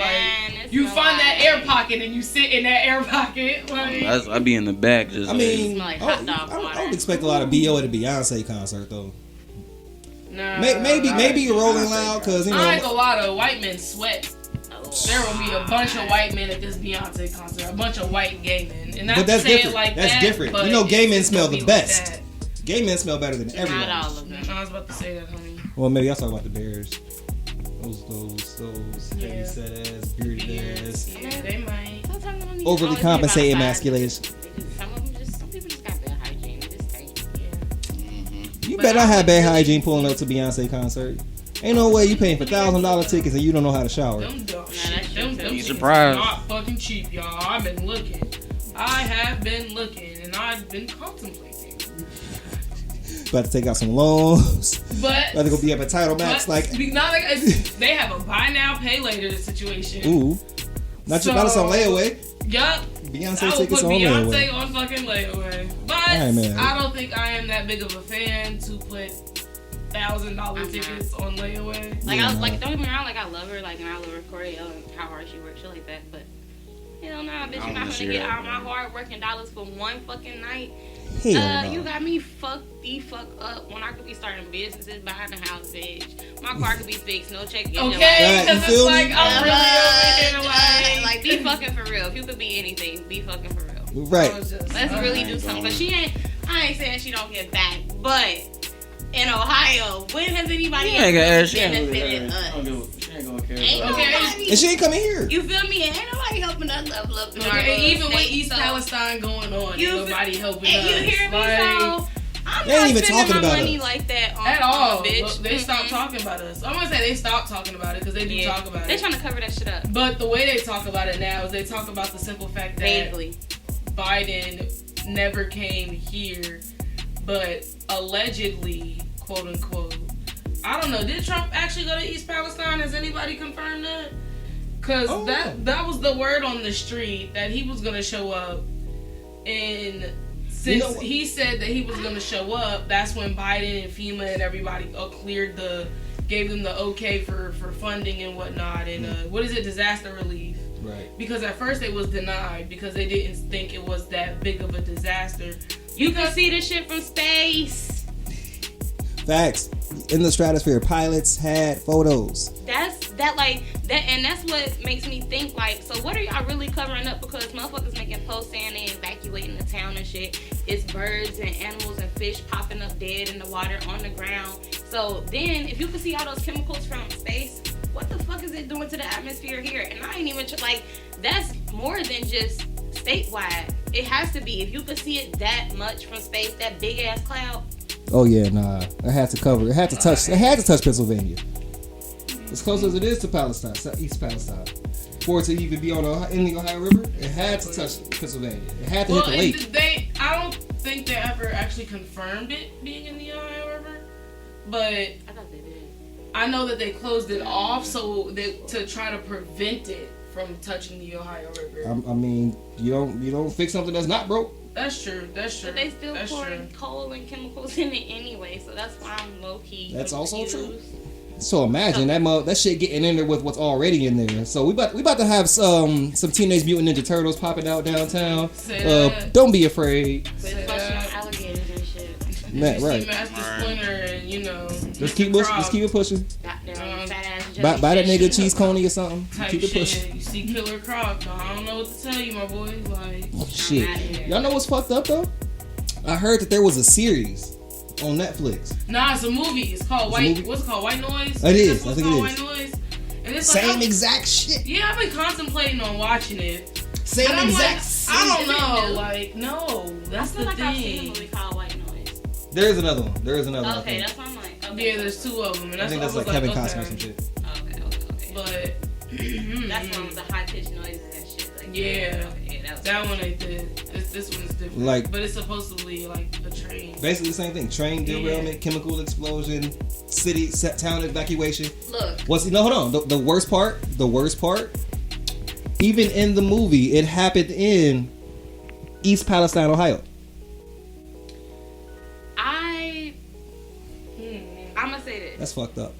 you find that air pocket and you sit in that air pocket. I be in the back just. I mean, I don't expect a lot of BO at a Beyonce concert though. Nah, maybe you're Rolling Loud because I ain't gonna lie, the white men sweat. There will be a bunch of white men at this Beyonce concert, a bunch of white gay men, and but that's different. That's different. Gay men smell the best. Like gay men smell better than everyone. Not all of them. I was about to say that, honey. Well, maybe I'll talk about the Bears. Those heavy set ass, bearded ass. Yeah, they might. Overly compensated masculinity. You better not have bad hygiene pulling up to Beyonce concert. Ain't no way you paying for $1,000 tickets and you don't know how to shower. Them surprised. Not fucking cheap, y'all. I've been looking. I have been looking, and I've been contemplating. About to take out some loans. But about to go be up at Title Max. They have a buy now, pay later situation. Ooh, not just on layaway. Yup. Beyonce tickets on layaway. Beyonce on fucking layaway. But I don't think I am that big of a fan to put $1,000 tickets on layaway. Don't get me wrong, I love her, and I love her choreo and how hard she works, shit like that. But hell no, bitch, you're not gonna get all my hard working dollars for one fucking night. You got me fucked up when I could be starting businesses behind the house, bitch. My car could be fixed, no check. Okay, because it's I'm really over here be fucking for real. If you could be anything, be fucking for real. Right. Let's really do something. But I ain't saying she don't get back, but in Ohio, when has anybody ever benefited us? She ain't gonna care. And she ain't coming here. You feel me? Ain't nobody helping us level up. Even with East Palestine going on, ain't nobody helping us. You hear me? So I'm they ain't not even spending talking my about money us. like that at all. Bitch. They stopped talking about us. I'm gonna say they stopped talking about it because they do talk about it. They're trying to cover that shit up. But the way they talk about it now is they talk about the simple fact that Biden never came here, but allegedly, quote unquote. I don't know. Did Trump actually go to East Palestine? Has anybody confirmed that? Because that was the word on the street that he was gonna show up, and since he said that he was gonna show up, that's when Biden and FEMA and everybody gave them the okay for funding and whatnot, and disaster relief. Right. Because at first it was denied because they didn't think it was that big of a disaster. You can see this shit from Space. Facts. In the stratosphere, pilots had photos. That's that like that, and that's what makes me think like, so what are y'all really covering up? Because motherfuckers making posts saying they evacuating the town and shit. It's birds and animals and fish popping up dead in the water on the ground. So then, if you can see all those chemicals from space, what the fuck is it doing to the atmosphere here? And I ain't even like, that's more than just statewide. It has to be. If you could see it that much from space, that big ass cloud. Oh yeah, nah. It had to cover. It had to touch. It had to touch Pennsylvania. As close as it is to Palestine, East Palestine, for it to even be on in the Ohio River, it had to touch Pennsylvania. It had to hit the lake. I don't think they ever actually confirmed it being in the Ohio River, but I thought they did. I know that they closed it off to try to prevent it from touching the Ohio River. I mean, you don't fix something that's not broke. That's true. But they still pouring coal and chemicals in it anyway, so that's why I'm low key. That's also true. So imagine that shit getting in there with what's already in there. So we about to have some Teenage Mutant Ninja Turtles popping out downtown. Don't be afraid. Alligators and shit. Right. Master Splinter and Let's keep it pushing. Buy that nigga cheese coney or something. Keep it pushing. You see Killer Croc, I don't know what to tell you, my boy. Like shit. Y'all know what's fucked up though? I heard that there was a series on Netflix. Nah, it's a movie. It's called What's it called? White Noise? It is. I think it is. White Noise. And it's same exact shit. Yeah, I've been contemplating on watching it. Same exact. I don't know. Like, no, that's the thing. I've seen a movie called White Noise. There is another one. Okay, that's what I'm like. Okay. Yeah, there's two of them. And I think that's like Kevin Costner or some shit. Okay. But that's one with the high pitched noises and shit. Like yeah, that one they did. This one's different. But it's supposedly like a train. Basically the same thing. Train derailment, chemical explosion, town evacuation. Look. Hold on. The worst part. Even in the movie, it happened in East Palestine, Ohio. I'm gonna say this. That's fucked up.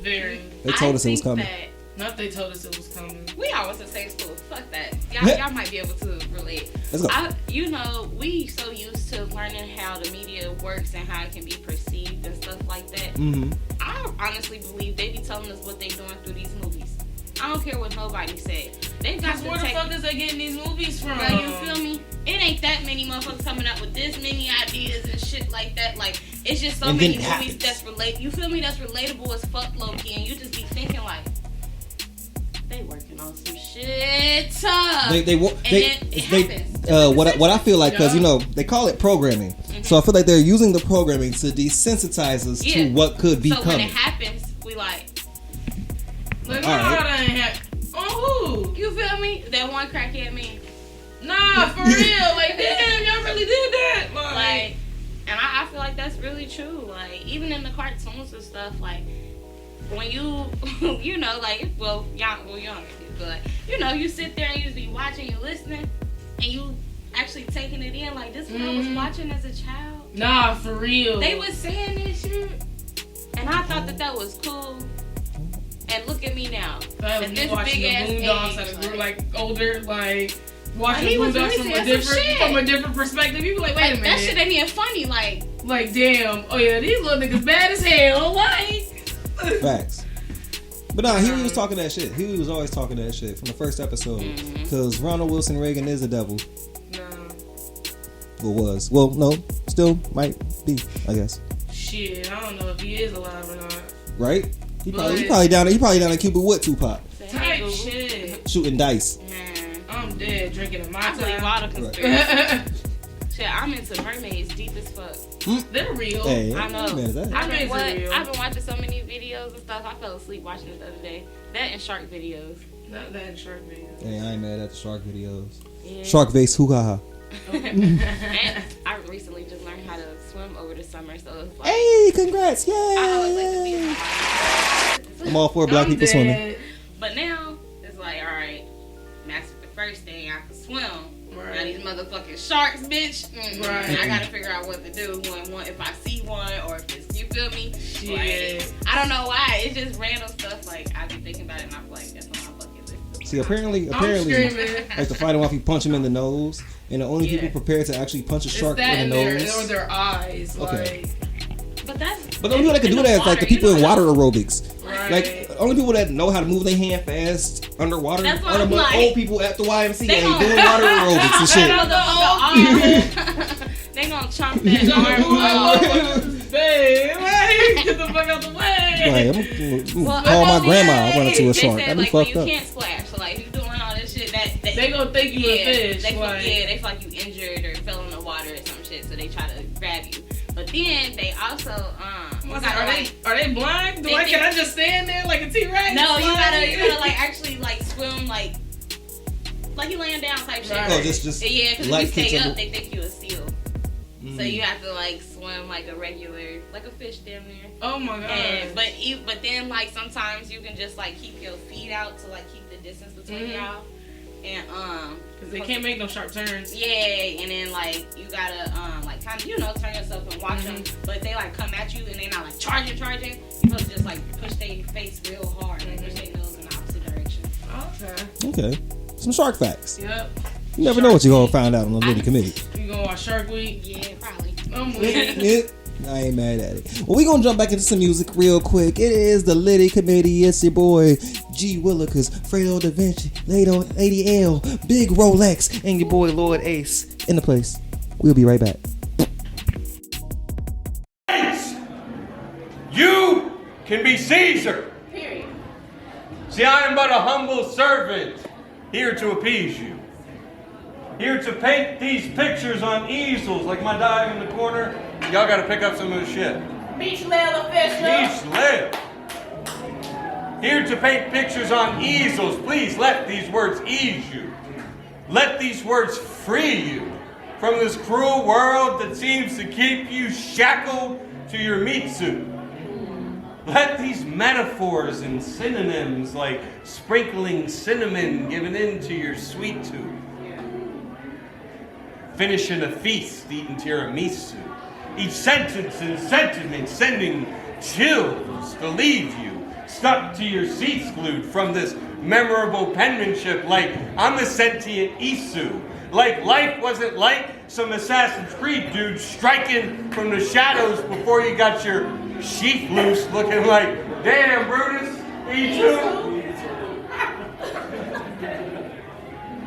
Very. They told us it was coming. Not they told us it was coming. We all went to the same school. Fuck that. Y'all might be able to relate. Let's go. We so used to learning how the media works and how it can be perceived and stuff like that. Mm-hmm. I honestly believe they be telling us what they doing through these movies. I don't care what nobody said. They got where the fuck is they getting these movies from? Bro, you feel me? It ain't that many motherfuckers coming up with this many ideas and shit like that. Like, it's just so many movies that's you feel me? That's relatable as fuck, low key, and you just be thinking like, they working on some shit. What I feel like, because they call it programming, so I feel like they're using the programming to desensitize us to what could be coming. So when it happens, we like, look how that ain't happen. Oh, who? You feel me? That one crackhead me. Nah, for real. Like, damn, y'all really did that. Like, and I feel like that's really true. Like, even in the cartoons and stuff, like, when you, like, y'all don't get it, but, you sit there and you just be watching, you listening, and you actually taking it in. Like, this is what I was watching as a child. Nah, for real. They was saying this shit, and I thought that was cool. And look at me now. At this big ass Boondocks that grew like older, like watching Boondocks from a different perspective. You be like, wait a minute, that shit ain't even funny. Like damn, oh yeah, these little niggas bad as hell. Like facts. But nah, Huey was talking that shit. Huey was always talking that shit from the first episode. Because Ronald Wilson Reagan is a devil. No. Or was. Well, no, still might be, I guess. Shit, I don't know if he is alive or not. Right? He probably down in Cuba with Tupac. Type shit. Shooting dice. Man, I'm dead drinking a Mai Tai. Water conspiracy. Shit, I'm into mermaids deep as fuck. They're real. Hey, I know. I've been watching so many videos and stuff. I fell asleep watching it the other day. That and shark videos. Not that and shark videos. Hey, I ain't mad at the shark videos. Yeah. Shark vase, hoo-ha-ha. And I recently just learned how to swim over the summer, so it's like, hey, congrats, yay! I always like to be I'm all for black people swimming. But now it's like, all right, mastered the first thing, I can swim. Right. Now these motherfucking sharks, bitch. Right. I gotta figure out what to do if I see one or if it's, you feel me? Yeah. Like, I don't know why. It's just random stuff. Like I be thinking about it and I'm like, that's on my bucket list. See, apparently, like to fight him off, you punch him in the nose, and the only people prepared to actually punch a shark in the nose or their eyes. Okay. Like. But the only people that can do that is like the people in water aerobics. Right. Right. Like, only people that know how to move their hand fast underwater That's what are the I'm like. old people at the YMCA They doing gonna- water aerobics and shit. They gonna chomp that arm off. Babe, wait, get the fuck out the way. Like, I'm gonna call my grandma. I run into a shark. They That'd said, be like, when fucked you up. can't splash, so like you doing all this shit that they gonna think you a fish. They like, they feel like you injured or fell in the water or some shit, so they try to grab you. But then they also are they blind? Can I just stand there like a T-Rex? No, you gotta like actually like swim like you laying down type shit. Oh, just yeah, because if you stay up, up, they think you a seal. So you have to like swim like a regular, like a fish damn near. Oh my god. But then like sometimes you can just like keep your feet out to like keep the distance between y'all. And because they can't make no sharp turns. Yeah, and then like you gotta like kind of turn yourself and watch them. But if they like come at you and they not like charging, you supposed to just like push their face real hard, like push their nose in the opposite direction. Okay. Some shark facts. Yep. You never know what you're gonna find out on the Liddy Committee. You gonna watch Shark Week? Yeah, probably. I'm weak. I ain't mad at it. Well, we gonna jump back into some music real quick. It is the Liddy Committee. It's your boy G Willikers, Fraedo Da Vinci, Lady Elle, Big RoLexx, and your boy Lord Ace in the place. We'll be right back. You can be Caesar. Period. See, I am but a humble servant, here to appease you. Here to paint these pictures on easels, like my dog in the corner. Y'all gotta pick up some of the shit. Beach level fish. Beach level. Here to paint pictures on easels. Please let these words ease you. Let these words free you from this cruel world that seems to keep you shackled to your meat suit. Let these metaphors and synonyms like sprinkling cinnamon given into your sweet tooth. Finishing a feast eating tiramisu. Each sentence and sentiment sending chills to leave you stuck to your seats glued from this memorable penmanship like I'm a sentient Isu. Like life wasn't like some Assassin's Creed dude striking from the shadows before you got your sheath loose looking like, damn Brutus, E2.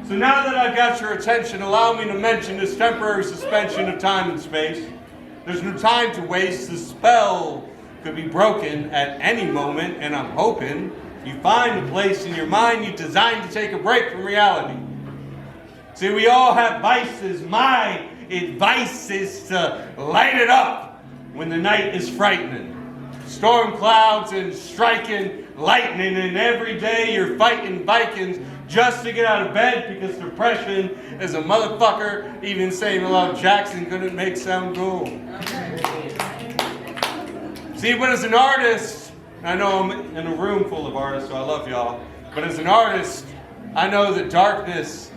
So now that I've got your attention, allow me to mention this temporary suspension of time and space. There's no time to waste. The spell could be broken at any moment, and I'm hoping you find a place in your mind you designed to take a break from reality. See, we all have vices. My advice is to light it up when the night is frightening. Storm clouds and striking lightning, and every day you're fighting Vikings just to get out of bed because depression is a motherfucker. Even Samuel L. Jackson couldn't make sound cool. See, but as an artist, I know I'm in a room full of artists, so I love y'all. But as an artist, I know that darkness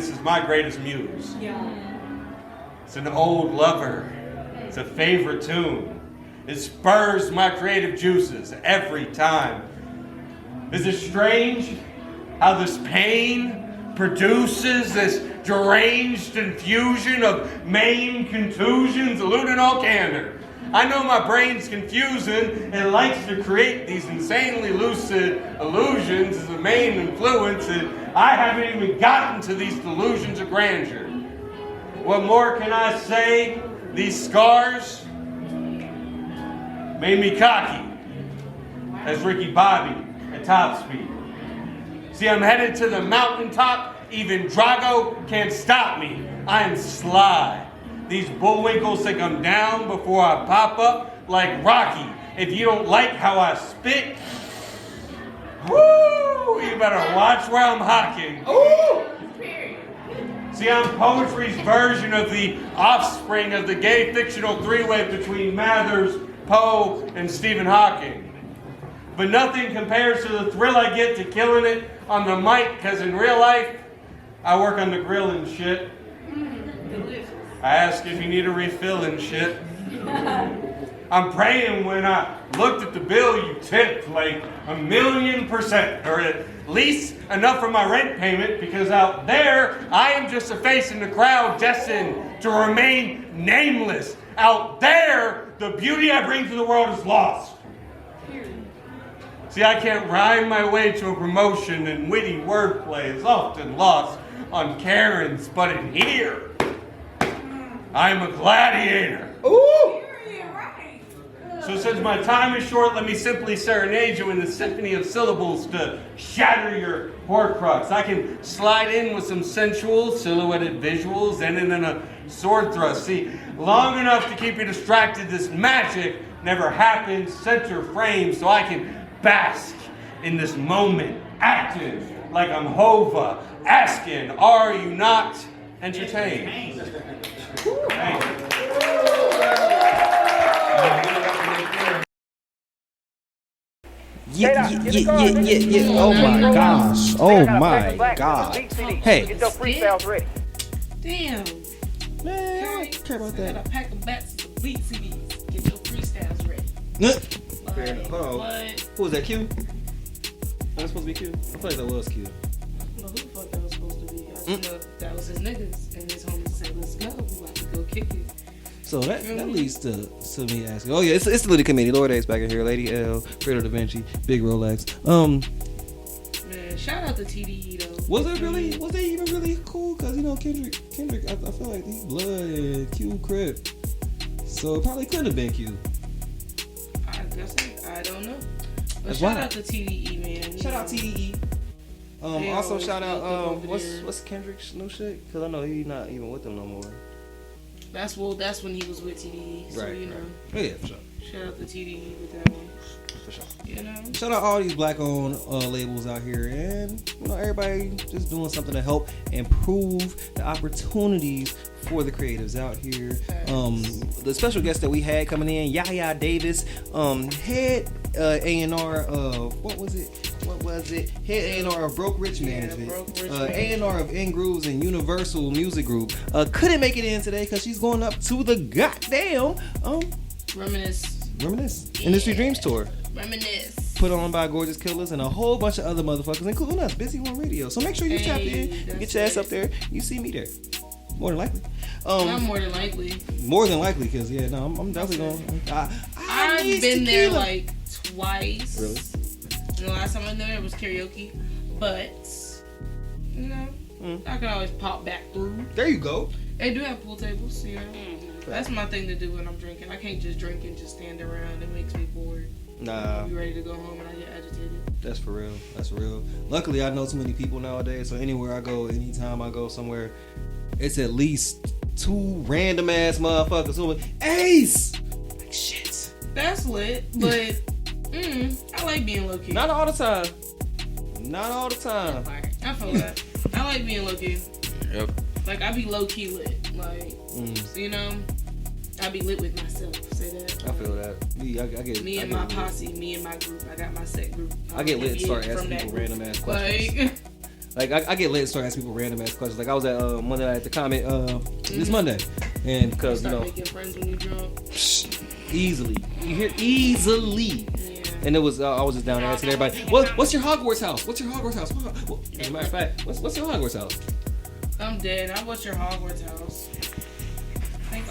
is my greatest muse. Yeah. It's an old lover. It's a favorite tune. It spurs my creative juices every time. Is it strange how this pain produces this deranged infusion of maimed contusions, eluding all candor? I know my brain's confusing and likes to create these insanely lucid illusions as the main influence, and I haven't even gotten to these delusions of grandeur. What more can I say? These scars made me cocky as Ricky Bobby at top speed. See, I'm headed to the mountaintop. Even Drago can't stop me. I am sly. These bullwinkles think I'm down before I pop up like Rocky. If you don't like how I spit, woo, you better watch where I'm hocking. Ooh. See, I'm poetry's version of the offspring of the gay fictional three-way between Mathers, Poe, and Stephen Hawking. But nothing compares to the thrill I get to killing it on the mic, because in real life, I work on the grill and shit. I ask if you need a refill and shit. I'm praying when I looked at the bill you tipped like 1,000,000%, or at least enough for my rent payment, because out there, I am just a face in the crowd destined to remain nameless. Out there, the beauty I bring to the world is lost. See, I can't rhyme my way to a promotion, and witty wordplay is often lost on Karens, but in here, I'm a gladiator. Ooh! So since my time is short, let me simply serenade you in the symphony of syllables to shatter your horcrux. I can slide in with some sensual, silhouetted visuals, and then a sword thrust. See, long enough to keep you distracted, this magic never happens, center frame, so I can bask in this moment, acting like I'm Hova, asking, are you not entertained? Thank you. Yeah. Oh my gosh. Oh my god. Hey. Damn. Man, I don't care about that. Got a pack of bats of beat CDs. Get your freestyles ready. Fair enough. Hold on. Who was that, Q? That was supposed to be Q? I feel like that was Q. I don't know who the fuck that was supposed to be. I just know that was his niggas. And his homies said, let's go. We about to go kick it. So that leads to me asking. Oh yeah, it's the Little Committee. Lord A's back in here. Lady Elle, Fraedo Da Vinci, Big RoLexx. Man, shout out to TDE though. Was they even really cool? Cause you know Kendrick, I feel like he's blood and Q Crip. So it probably could have been Q. I guess I don't know. But That's shout wild. out to TDE, man. Shout out TDE. They Also always shout out over what's Kendrick's new shit? Cause I know he's not even with them no more. That's when he was with TDE. So Right, you know. Oh yeah, for sure. Shout out to TDE with that one. For sure. You know. Shout out all these black-owned labels out here, and you know everybody just doing something to help improve the opportunities for the creatives out here. The special guest that we had coming in, Yaya Davis, head A&R of what was it? Head A&R of Broke Rich Management, A&R of In Grooves and Universal Music Group. Couldn't make it in today because she's going up to the goddamn Reminisce Industry Dreams Tour. Reminisce. Put on by Gorgeous Killers and a whole bunch of other motherfuckers, including us, Busy One Radio. So make sure you tap in, you get your ass up there, you see me there. More than likely. Not more than likely. More than likely, because I'm definitely going. I've been there like twice. Really? And the last time I was there, it was karaoke. But, you know, I can always pop back through. There you go. They do have pool tables, you know. That's my thing to do when I'm drinking. I can't just drink and just stand around. It makes me bored. Nah. I be ready to go home and I get agitated. That's for real. That's real. Luckily, I know too many people nowadays, so anywhere I go, anytime I go somewhere, it's at least two random ass motherfuckers who are Ace! Like shit. That's lit, but I like being low key. Not all the time. I feel that. I like being low key. Yep. Like, I be low key lit. Like, you know, I be lit with myself. Say that. I feel that. I get me and my posse, me and my group. I got my set group. I get lit and start asking people random ass questions. Like I get lit and start asking people random ass questions. Like I was at Monday night at the Comet this Monday, and because you know, making friends when you drunk. Easily, you hear easily. Yeah. And it was I was just down there asking everybody, what's your Hogwarts house? What's your Hogwarts house? As a matter of fact, what's your Hogwarts house? I'm dead. What's your Hogwarts house? I think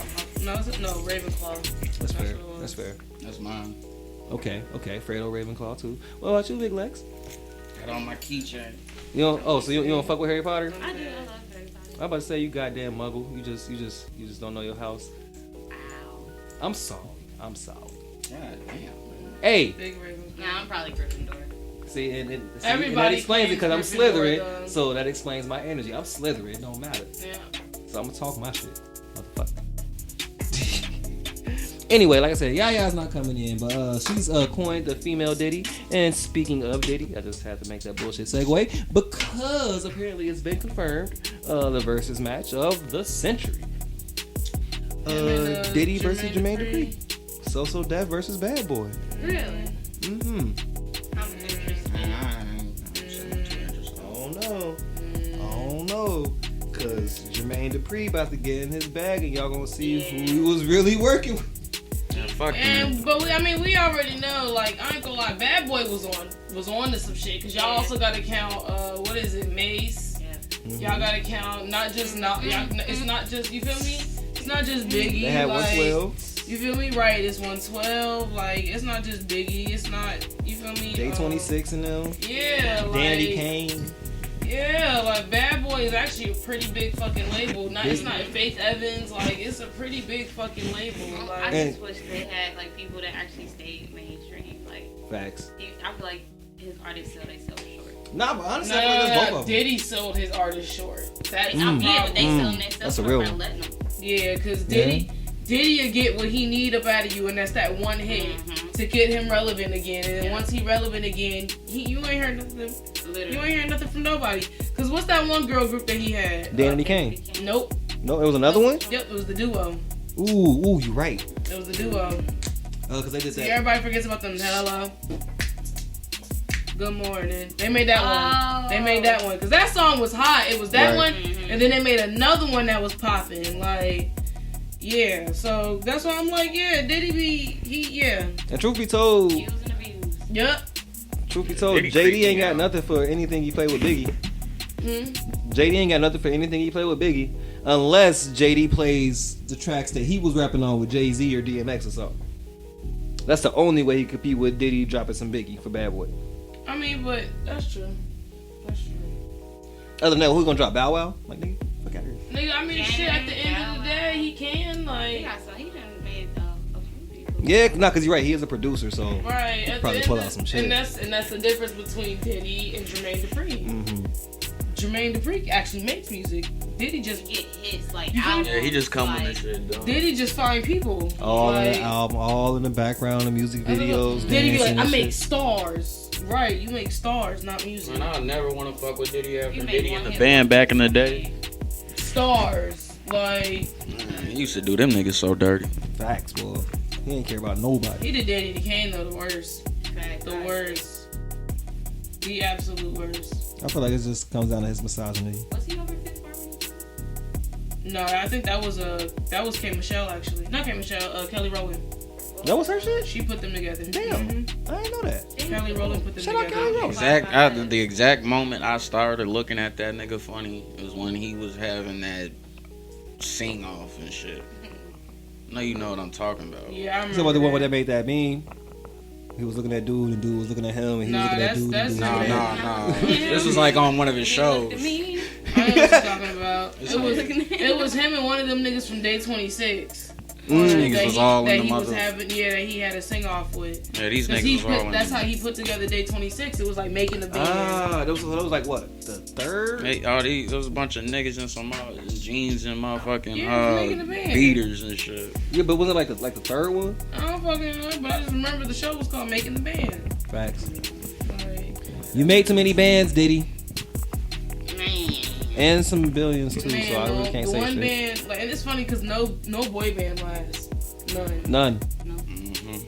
no Ravenclaw. That's fair. That's fair. That's mine. Okay. Fraedo Ravenclaw too. What about you, Big Lex? Got on my keychain. You don't. Oh, so you don't fuck with Harry Potter? I do. I love Harry Potter. I'm about to say you goddamn muggle. You just don't know your house. Ow. I'm sorry. God damn. Hey. Big Ravenclaw. Nah, I'm probably Gryffindor. See, and everybody that explains it because I'm Slytherin. Though. So that explains my energy. I'm Slytherin. It don't matter. Yeah. So I'm gonna talk my shit, motherfucker. Anyway, like I said, Yaya's not coming in, but she's coined the female Diddy. And speaking of Diddy, I just had to make that bullshit segue because apparently it's been confirmed the versus match of the century. Diddy versus Jermaine Dupri. So Def versus Bad Boy. Really? Mm-hmm. I'm interested. I don't know. Cause Jermaine Dupri about to get in his bag and y'all gonna see who he was really working with. But we already know. Like, I ain't gonna lie, Bad Boy was on to some shit. Cause y'all also gotta count. What is it, Mace? Yeah. Y'all gotta count. It's not just. You feel me? It's not just Biggie. They had like, 112. You feel me? Right, it's 112. Like, it's not just Biggie. It's not, you feel me? J26 and them. Yeah, like. Danny Kane. Yeah, like Bad Boy is actually a pretty big fucking label. It's not Faith Evans. Like, it's a pretty big fucking label. Like, I just wish they had like people that actually stayed mainstream. Like, facts. I feel like his artists sell themselves short. Nah, but honestly, I feel like there's both of them. Diddy sold his artists short. That's yeah, but they sell themselves That's a short real by one. letting them. Yeah, because Diddy will get what he need up out of you, and that's that one hit to get him relevant again. And then once he relevant again, you ain't heard nothing. Literally. You ain't heard nothing from nobody. Because what's that one girl group that he had? Danny Kane. Nope. No, it was another one? Yep, it was the duo. Ooh, you right. It was the duo. Oh, because they did that. Everybody forgets about them. Hello. Good morning. They made that one. They made that one. Because that song was hot. It was that one. And then they made another one that was popping. Like, yeah. So that's why I'm like, yeah, Diddy be, And truth be told, Yep. Truth be told, JD ain't got nothing for anything he played with Biggie. JD ain't got nothing for anything he played with Biggie, unless JD plays the tracks that he was rapping on with Jay-Z or DMX or something. That's the only way he could compete with Diddy dropping some Biggie for Bad Boy. I mean, but that's true. That's true. Other than that, who's gonna drop Bow Wow? Like, nigga, fuck out here. Nigga, I mean, shit, at the end of the day, he can, like... He done made a few people. Yeah, because you're right, he is a producer, so Right. he'll probably pull out some shit. And that's the difference between Diddy and Jermaine Dupri. Jermaine Dupri actually makes music. Diddy just get hits like albums. Yeah, he just come with this shit, though. Diddy just find people. All in the album, all in the background, the music videos. Diddy be like, I make shit. stars. Right, you make stars, not music. Man, I never want to fuck with Diddy after Diddy in the band back in the day. Stars, like. He used to do them niggas so dirty. Facts, boy. He ain't care about nobody. He did Danny the Kane though, the worst. The worst. The absolute worst. I feel like it just comes down to his misogyny. Was he over Fifth Harmony? No, I think that was K Michelle actually. Not K Michelle, Kelly Rowland. That was her shit? She put them together. Damn. I didn't know that. Kelly Rowland put them together. Kelly Rowland. The exact moment I started looking at that nigga funny was when he was having that sing off and shit. I know you know what I'm talking about. Yeah, I remember. So about the one where they made that meme? He was looking at dude, and dude was looking at him, and he was looking at dude. Nah. This was like on one of his shows. I know what you're talking about. It was him and one of them niggas from Day 26. Niggas was all in the mother. That he had a sing off with. Yeah, these niggas was all in. That's how he put together Day 26. It was like making the band. That was like what? The third? Hey, there was a bunch of niggas in some jeans and motherfucking making the band. beaters and shit. Yeah, but was it like the third one? I don't fucking know, but I just remember the show was called Making the Band. Facts. Like, You made too many bands, Diddy. Man. And some billions too, so I really can't the say one shit. band, like, and it's funny because no boy band lasts. None. None.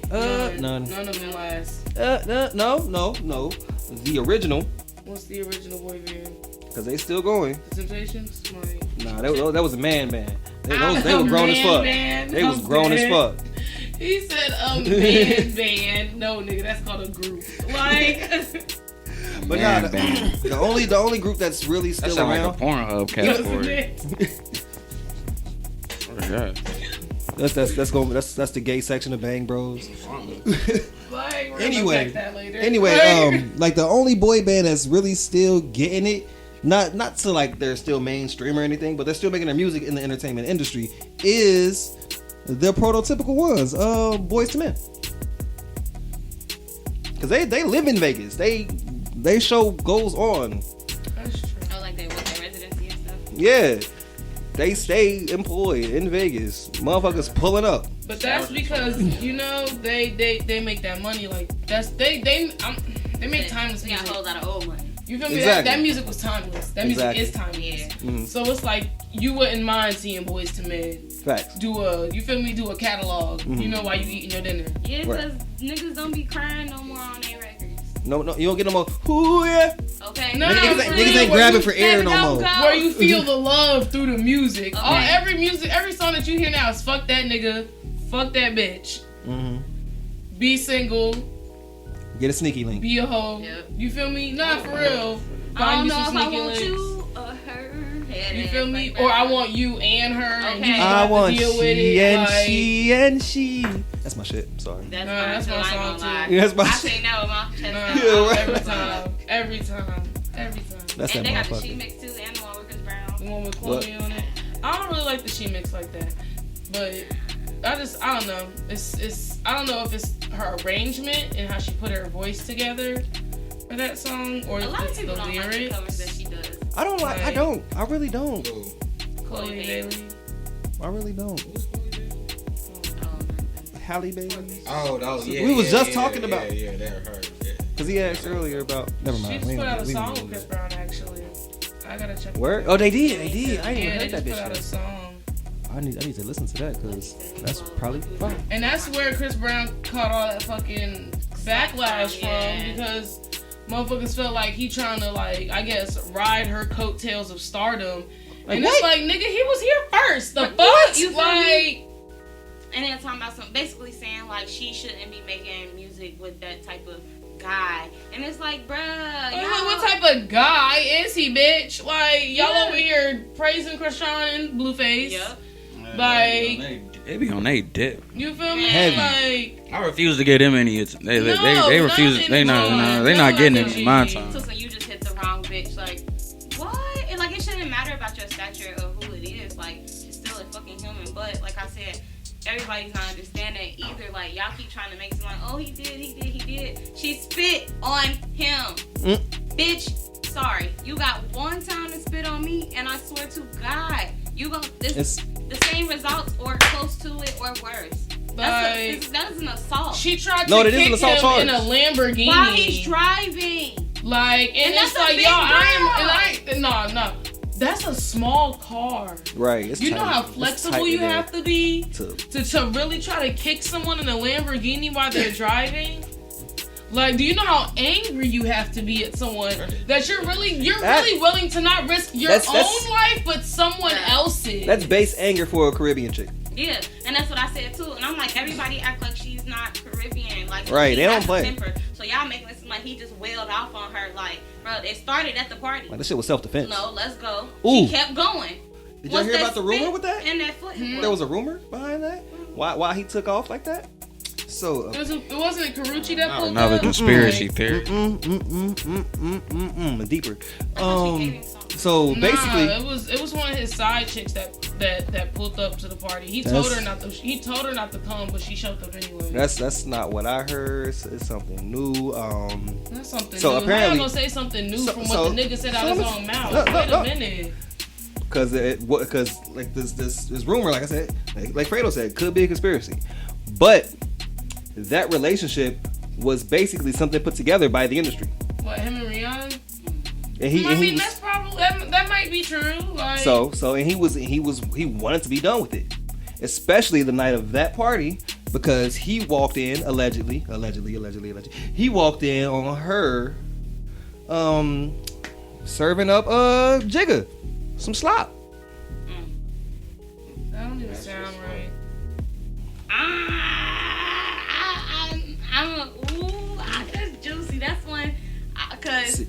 None of them last. No. The original. What's the original boy band? Because they still going. The Temptations? Like, Nah, that was a man band. They were grown as fuck. They was grown as fuck. He said band. No, nigga, that's called a group. Like... But nah, the only group that's really still around. That sound like a Pornhub category. Oh god. That's the gay section of Bang Bros. Anyway, like the only boy band that's really still getting it, not to like they're still mainstream or anything, but they're still making their music in the entertainment industry, is the prototypical ones, Boys to Men. Cause they live in Vegas. They show goes on. That's true. Oh, like they work at residency and stuff? Yeah. They stay employed in Vegas. Motherfuckers pulling up. But that's because, you know, they make that money. Like, they make timeless music. They got a whole lot of old money. You feel me? Exactly. That music was timeless. That music is timeless. Yeah. Mm-hmm. So it's like, you wouldn't mind seeing Boys to Men. Facts. Do a catalog. Mm-hmm. You know, while you eating your dinner. Yeah, because niggas don't be crying no more on their records. No, you don't get no more. Ooh yeah. Okay. No, niggas ain't grabbing for air no more. Where you feel the love through the music. Okay. Every song that you hear now is fuck that nigga, fuck that bitch. Mm-hmm. Be single. Get a sneaky link. Be a hoe. Yep. You feel me? Not for real. I don't know if I sneaky want links. you or her. You feel me? Or I want you and her, and you I want deal with she it. and Like, she and she. That's my shit. I'm sorry. That's my song too. Yeah, that's my I shit. say no with my chest out. Yeah, right. Every time. That's And that they got the motherfucker. She Mix too, and the one with Chris Brown. The one with Chloe on it. I don't really like the She Mix like that, but I don't know. I don't know if it's her arrangement and how she put her voice together for that song, or A lot of it's people the don't like the lyrics. covers that she does. I don't like. I really don't. Chloe Bailey. I really don't. Halle Bailey. Oh, yeah. We was just talking about. Yeah, they're her. Yeah. Cause he asked earlier about. Never She mind. just put out a song with Chris Brown actually. I gotta check. Where? Oh, they did. They did. I ain't Yeah, even they heard that just put out a bitch. song. I need to listen to that because that's probably fine. And that's where Chris Brown caught all that fucking backlash from, because motherfuckers felt like he trying to, like, I guess, ride her coattails of stardom. And it's like, nigga, he was here first. The fuck? You feel Like, me? And then talking about basically saying like she shouldn't be making music with that type of guy. And it's like, bruh, I'm like, what type of guy is he, bitch? Like, y'all over here praising Krishan and Blueface. Yep. Like, They be on they dip. you feel me? Heavy. Like, I refuse to get them any. They refuse. They not getting it in my time. So you just hit the wrong bitch. Like, what? And like, it shouldn't matter about your stature or who it is. Like, it's still a fucking human. But like I said, everybody's not understanding either. Like, y'all keep trying to make someone, oh, he did. She spit on him. Bitch, sorry. You got one time to spit on me, and I swear to God, you gon' the same results or close to it or worse. That is an assault. She tried to kick him in a Lamborghini while he's driving. Like, and it's like, y'all, no. That's a small car. Right. It's you know tight. how It's flexible tight you in there have to be to to really try to kick someone in a Lamborghini while they're driving? Like, do you know how angry you have to be at someone that you're really willing to not risk your own life, but someone else's? That's base anger for a Caribbean chick. Yeah, and that's what I said too. And I'm like, everybody act like she's not Caribbean. Like, right, they don't has a play. temper. So y'all making it seem like he just wailed off on her. Like, bro, it started at the party. Like, this shit was self-defense. No, let's go. Ooh. She kept going. Did y'all hear about the rumor with that? And that foot. There was a rumor behind that. Why he took off like that? So it wasn't Karuchi that pulled Another up? conspiracy theory. Deeper. So basically, it was one of his side chicks that pulled up to the party. He told her not to come, but she showed up anyway. That's not what I heard. It's something new. That's something so new. apparently, How you gonna say something new from what the nigga said out his own mouth? Wait a minute. Because like this rumor, like I said, like Fredo said, could be a conspiracy, but that relationship was basically something put together by the industry. What, him and Rihanna? And that's probably that might be true. Like, so he wanted to be done with it, especially the night of that party, because he walked in allegedly. He walked in on her, serving up Jigga some slop. That don't even sound right. That's juicy. That's one, cause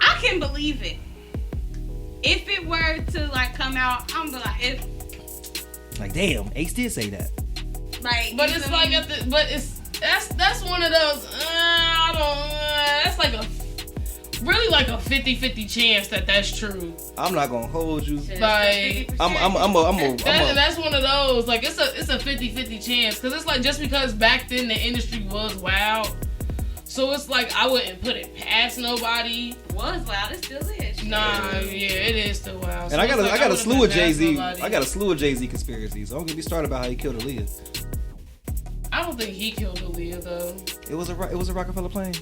I can believe it. If it were to like come out, I'm be like, like damn, Ace did say that. Like, but it's like that's one of those. That's like a really like a 50-50 chance that's true. I'm not gonna hold you. Like, that's one of those. Like, it's a 50-50 chance, because it's like, just because back then the industry was wild, so it's like I wouldn't put it past nobody. Was wild, it still is. Nah, yeah, it is still wild. And so I got a slew of Jay-Z. I got a slew of Jay-Z conspiracies. Don't get me started about how he killed Aaliyah. I don't think he killed Aaliyah though. It was a Rockefeller plane.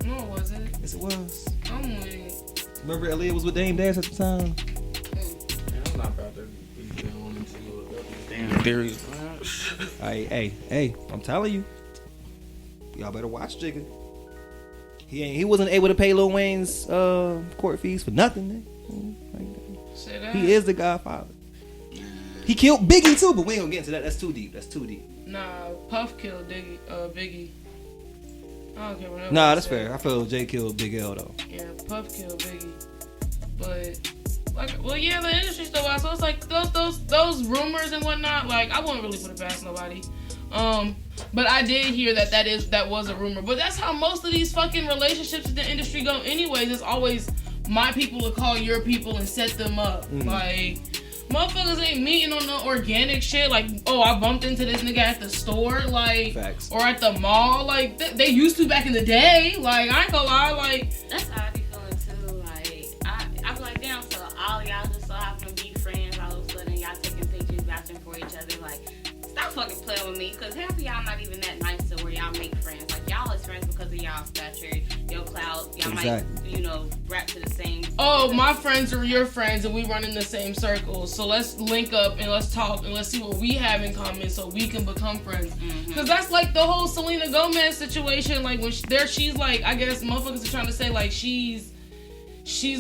No, it wasn't. Yes, it was. I'm weak. Remember Aaliyah was with Dame Dash at the time? I'm not about to be going into damn theories. Hey, I'm telling you. Y'all better watch Jigga. He wasn't able to pay Lil Wayne's court fees for nothing. He is the Godfather. He killed Biggie too, but we ain't gonna get into that. That's too deep. Nah, Puff killed Biggie. I don't care what. Nah, that's fair. I feel Jay killed Big L though. Yeah, Puff killed Biggie. but like, well, yeah, the industry's still wild. So it's like those rumors and whatnot. Like, I wouldn't really put it past nobody. But I did hear that was a rumor. But that's how most of these fucking relationships in the industry go. Anyways, it's always my people to call your people and set them up. Like, motherfuckers ain't meeting on no organic shit. Like, oh, I bumped into this nigga at the store, like, Facts. or at the mall. Like, they used to back in the day. Like, I ain't gonna lie. Like, that's how I be feeling too. Like, I be like, damn, so all y'all just so happen to be friends. All of a sudden, y'all taking pictures, vouching for each other. Like, stop fucking playing with me, because half of y'all not even that nice to where y'all make friends. Like, y'all is friends because of y'all stature, your clout. Y'all might, rap to the same. Oh, my friends are your friends, and we run in the same circles. So let's link up and let's talk and let's see what we have in common, so we can become friends. Because that's like the whole Selena Gomez situation. Like, when she's like, I guess motherfuckers are trying to say like she's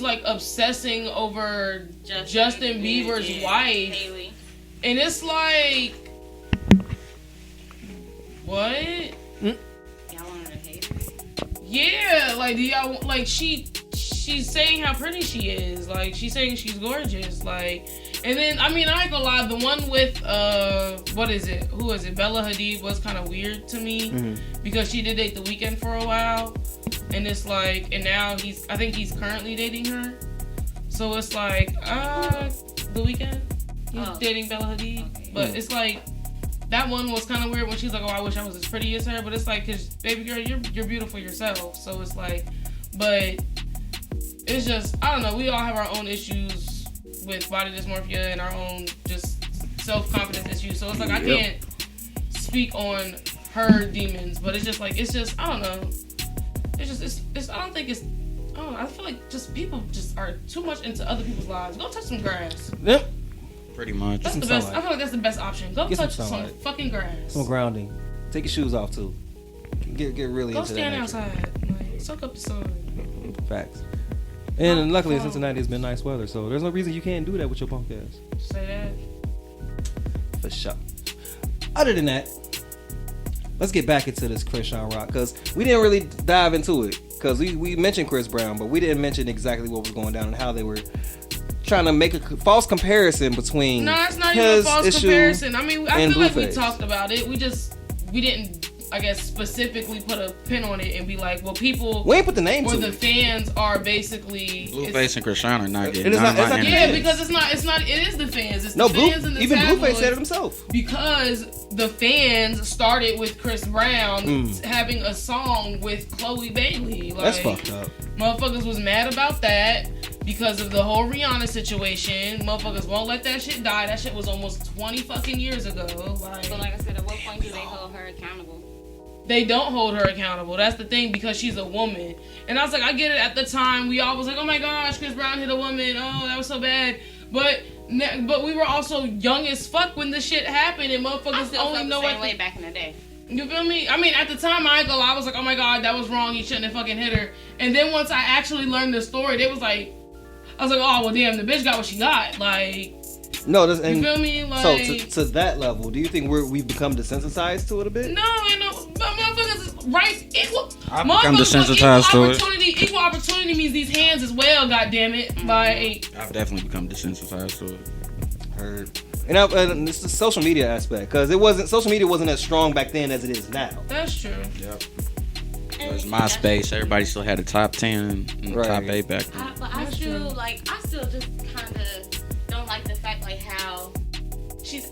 like obsessing over Justin Bieber's wife, Haley. and it's like, what? Y'all want her to hate her? Yeah, like, do y'all like she's saying how pretty she is. Like, she's saying she's gorgeous. Like, and then, I mean, I ain't gonna lie, the one with what is it? Who is it? Bella Hadid was kind of weird to me because she did date The Weeknd for a while, and it's like, and now I think he's currently dating her. So it's like, The Weeknd, he's dating Bella Hadid, but it's like, that one was kind of weird when she's like, oh, I wish I was as pretty as her. But it's like, because, baby girl, you're beautiful yourself. So it's like, but it's just, I don't know. We all have our own issues with body dysmorphia and our own just self-confidence issues. So it's like, I can't speak on her demons. But it's just like, I don't know. It's just, I don't think it's, I don't know. I feel like just people just are too much into other people's lives. Go touch some grass. Yep. Pretty much. That's the best. I feel like that's the best option. Go touch some fucking grass. Some grounding. Take your shoes off too. Get really go into that. Go stand outside. Like, soak up the sun. Facts. And luckily in Cincinnati it's been nice weather, so there's no reason you can't do that with your punk ass. Say that. For sure. Other than that, let's get back into this Christian rock, because we didn't really dive into it. Because we mentioned Chris Brown, but we didn't mention exactly what was going down and how they were trying to make a false comparison between it's not even a false comparison. I mean, I feel like we Blueface. Talked about it. We didn't, I guess, specifically put a pin on it and be like, well, people, we ain't put the name or to the it. fans are basically Blueface and Christian are not getting. Yeah, because it's not. It is the fans. It's the fans and the even tabloids. Blueface said it himself. Because the fans started with Chris Brown having a song with Chloe Bailey. Like, that's fucked up. Motherfuckers was mad about that because of the whole Rihanna situation. Motherfuckers won't let that shit die. That shit was almost 20 fucking years ago. Like, so like I said, at what point do they hold her accountable? They don't hold her accountable. That's the thing, because she's a woman. And I was like, I get it. At the time, we all was like, oh my gosh, Chris Brown hit a woman. Oh, that was so bad. But we were also young as fuck when this shit happened, and motherfuckers only know the same way back in the day. You feel me? I mean, at the time, I ain't gonna lie, I was like, oh my god, that was wrong. He shouldn't have fucking hit her. And then once I actually learned the story, they was like, I was like, oh well, damn, the bitch got what she got. Like, no, you feel me? Like, so to that level, do you think we've become desensitized to it a bit? No, but motherfuckers is right equal. I've become desensitized to it. Equal opportunity means these hands as well. God damn it! Like, I've definitely become desensitized to it. Heard. And it's the social media aspect, because social media wasn't as strong back then as it is now. That's true. Yep. It was MySpace. Everybody still had a top 10 and top 8 back then. But I still just kind of don't like the fact like how she's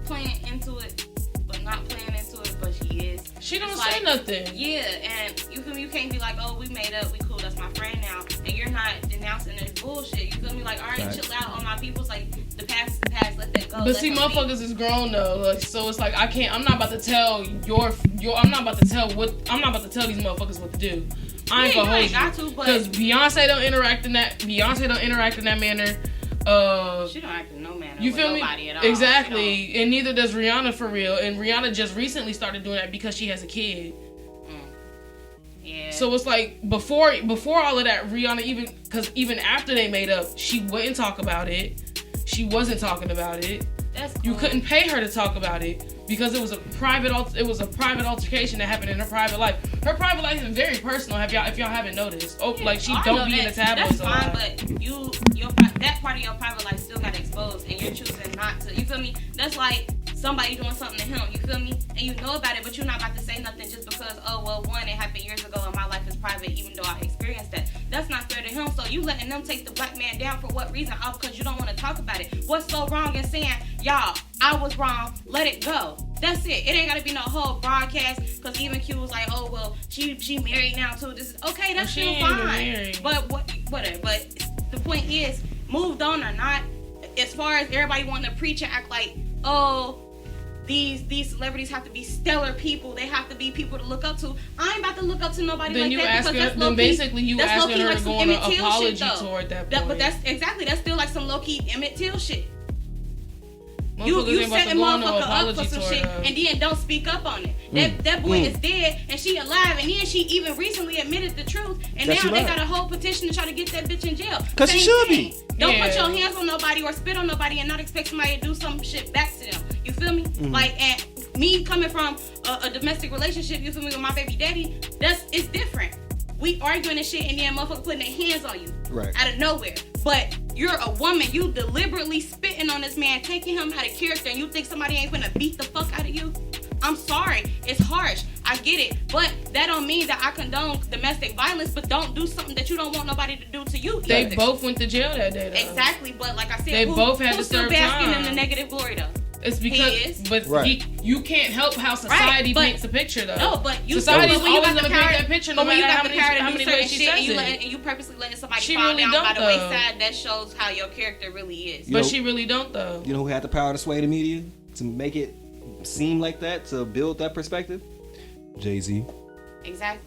playing into it, but not playing into it, but she is. She don't say nothing. Yeah, and you feel me? You can't be like, oh, we made up, we cool, that's my friend now, and you're not denouncing this bullshit. You feel me? Like, all right, chill out on my people's. Like, the past is the past, let that go. But see, motherfuckers is grown though, like, so it's like I'm not about to tell I'm not about to tell these motherfuckers what to do. I ain't gonna hold you, because Beyonce don't interact in that manner. She don't act in no manner. You feel me? At all. Exactly, and neither does Rihanna for real. And Rihanna just recently started doing that because she has a kid. Yeah. So it's like before all of that, Rihanna even after they made up, she wouldn't talk about it. She wasn't talking about it. That's cool. You couldn't pay her to talk about it. because it was a private altercation that happened in her private life. Her private life is very personal. If y'all haven't noticed, like she don't be in the tabloids. That's fine, but that part of your private life still got exposed, and you're choosing not to. You feel me? That's like somebody doing something to him. You feel me? And you know about it, but you're not about to say nothing just because it happened years ago and my life is private, even though I experienced that. That's not fair to him. So you letting them take the black man down for what reason? All because you don't want to talk about it. What's so wrong in saying, y'all, I was wrong, let it go? That's it. It ain't gotta be no whole broadcast. Cause even Q was like, oh well, she married now too. This is okay. That's still fine. But whatever. But the point is, moved on or not, as far as everybody wanting to preach and act like, oh, these celebrities have to be stellar people. They have to be people to look up to. I ain't about to look up to nobody then like that. Then basically you asking her to go on an apology toward that point. But that's still like some low key Emmett Till shit. You set the motherfucker up for some shit and then don't speak up on it. That boy is dead and she alive, and then she even recently admitted the truth, and now they got a whole petition to try to get that bitch in jail. Cause she should be. Don't put your hands on nobody or spit on nobody and not expect somebody to do some shit back to them. You feel me? Like, and me coming from a domestic relationship, you feel me, with my baby daddy, it's different. We arguing and shit, and then motherfucker putting their hands on you out of nowhere. But you're a woman, you deliberately spitting on this man, taking him out of character, and you think somebody ain't gonna beat the fuck out of you? I'm sorry, it's harsh, I get it, but that don't mean that I condone domestic violence, but don't do something that you don't want nobody to do to you. They both went to jail that day, though. Exactly, but like I said, they both had to still serve basking time in the negative glory though? It's because, you can't help how society paints a picture, though. No, but society's when you always got gonna paint that picture, no matter how many ways she says it. And you purposely letting somebody fall down by the wayside, that shows how your character really is. But she really don't, though. You know who had the power to sway the media to make it seem like that, to build that perspective? Jay-Z. Exactly.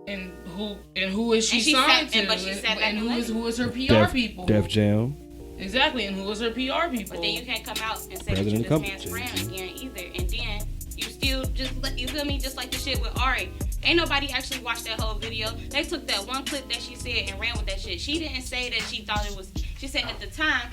And who is she signed to? And who is her PR people? Def Jam. Exactly, and who was her PR people? But then you can't come out and say that you're this man's friend again either. And then you still you feel me? Just like the shit with Ari. Ain't nobody actually watched that whole video. They took that one clip that she said and ran with that shit. She didn't say that she thought it was. She said at the time,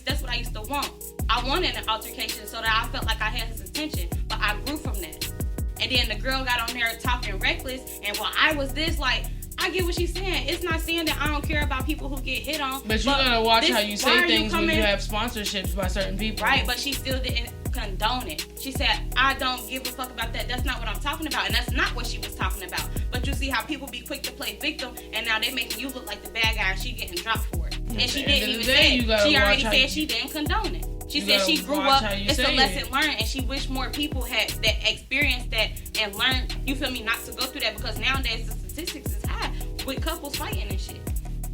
that's what I used to want. I wanted an altercation so that I felt like I had his attention, but I grew from that. And then the girl got on there talking reckless, and I was this like. I get what she's saying. It's not saying that I don't care about people who get hit on. But you gotta watch how you say things when you have sponsorships by certain people. Right, but she still didn't condone it. She said, I don't give a fuck about that. That's not what I'm talking about. And that's not what she was talking about. But you see how people be quick to play victim, and now they making you look like the bad guy and she getting dropped for it. And she didn't even say it. She already said she didn't condone it. She said she grew up, it's a lesson learned, and she wished more people had that experienced that and learned, you feel me, not to go through that, because nowadays the statistics is high with couples fighting and shit.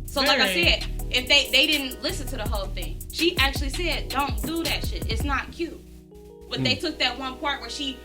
So like I said, if they didn't listen to the whole thing, she actually said, don't do that shit. It's not cute. But they took that one part where she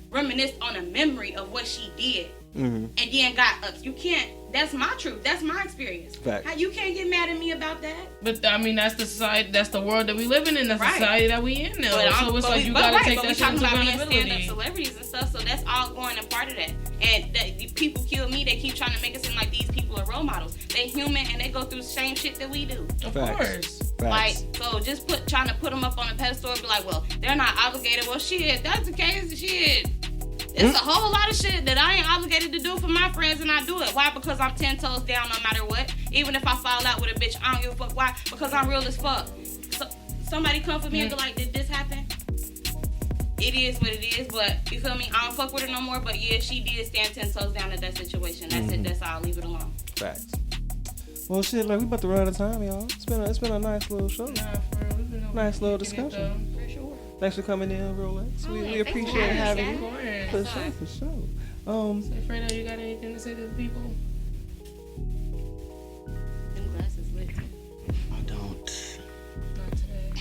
reminisced on a memory of what she did. And then got up. You can't. That's my truth. That's my experience. How you can't get mad at me about that? But I mean, that's the society. That's the world that we live in. That's the society that we in now. So it's like you gotta take that shit into accountability. Stand-up celebrities and stuff. So that's all going a part of that. And people kill me. They keep trying to make it seem like these people are role models. They human and they go through the same shit that we do. Of course. Like, so just trying to put them up on a pedestal and be like, well, they're not obligated. Well, shit, that's the case. Shit. It's a whole lot of shit that I ain't obligated to do for my friends, and I do it. Why? Because I'm 10 toes down no matter what. Even if I fall out with a bitch, I don't give a fuck. Why? Because I'm real as fuck. So, somebody come for me and be like, did this happen? It is what it is, but you feel me? I don't fuck with her no more, but yeah, she did stand 10 toes down in that situation. That's it. That's all. Leave it alone. Facts. Well, shit, like, we about to run out of time, y'all. It's been a nice little show. Nah, for real. Nice little discussion. For sure. Thanks for coming in, RoLexx. We appreciate having you. For sure. So, Fraedo, you got anything to say to the people? Them glasses lit too. I don't. Not today.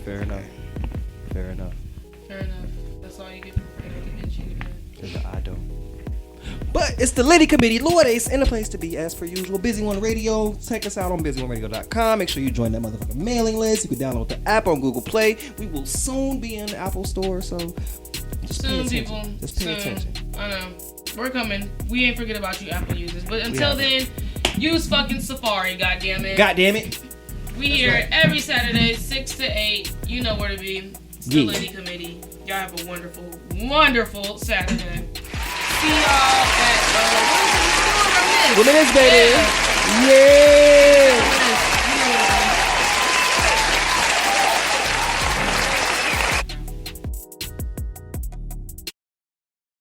Fair enough. That's all you get from Fraedo to get you. Because I don't. But it's the Liddy Committee, Lourdes, and the place to be as per usual. Busy One Radio. Check us out on busyonerradio.com. Make sure you join that motherfucking mailing list. You can download the app on Google Play. We will soon be in the Apple Store, so just pay attention. Just pay attention. I know. We're coming. We ain't forget about you Apple users. But until then, use fucking Safari, goddammit. Goddammit. We here every Saturday, 6 to 8. You know where to be. Still Lady Committee. Y'all have a wonderful, wonderful Saturday. See y'all at Women's, baby. Yeah.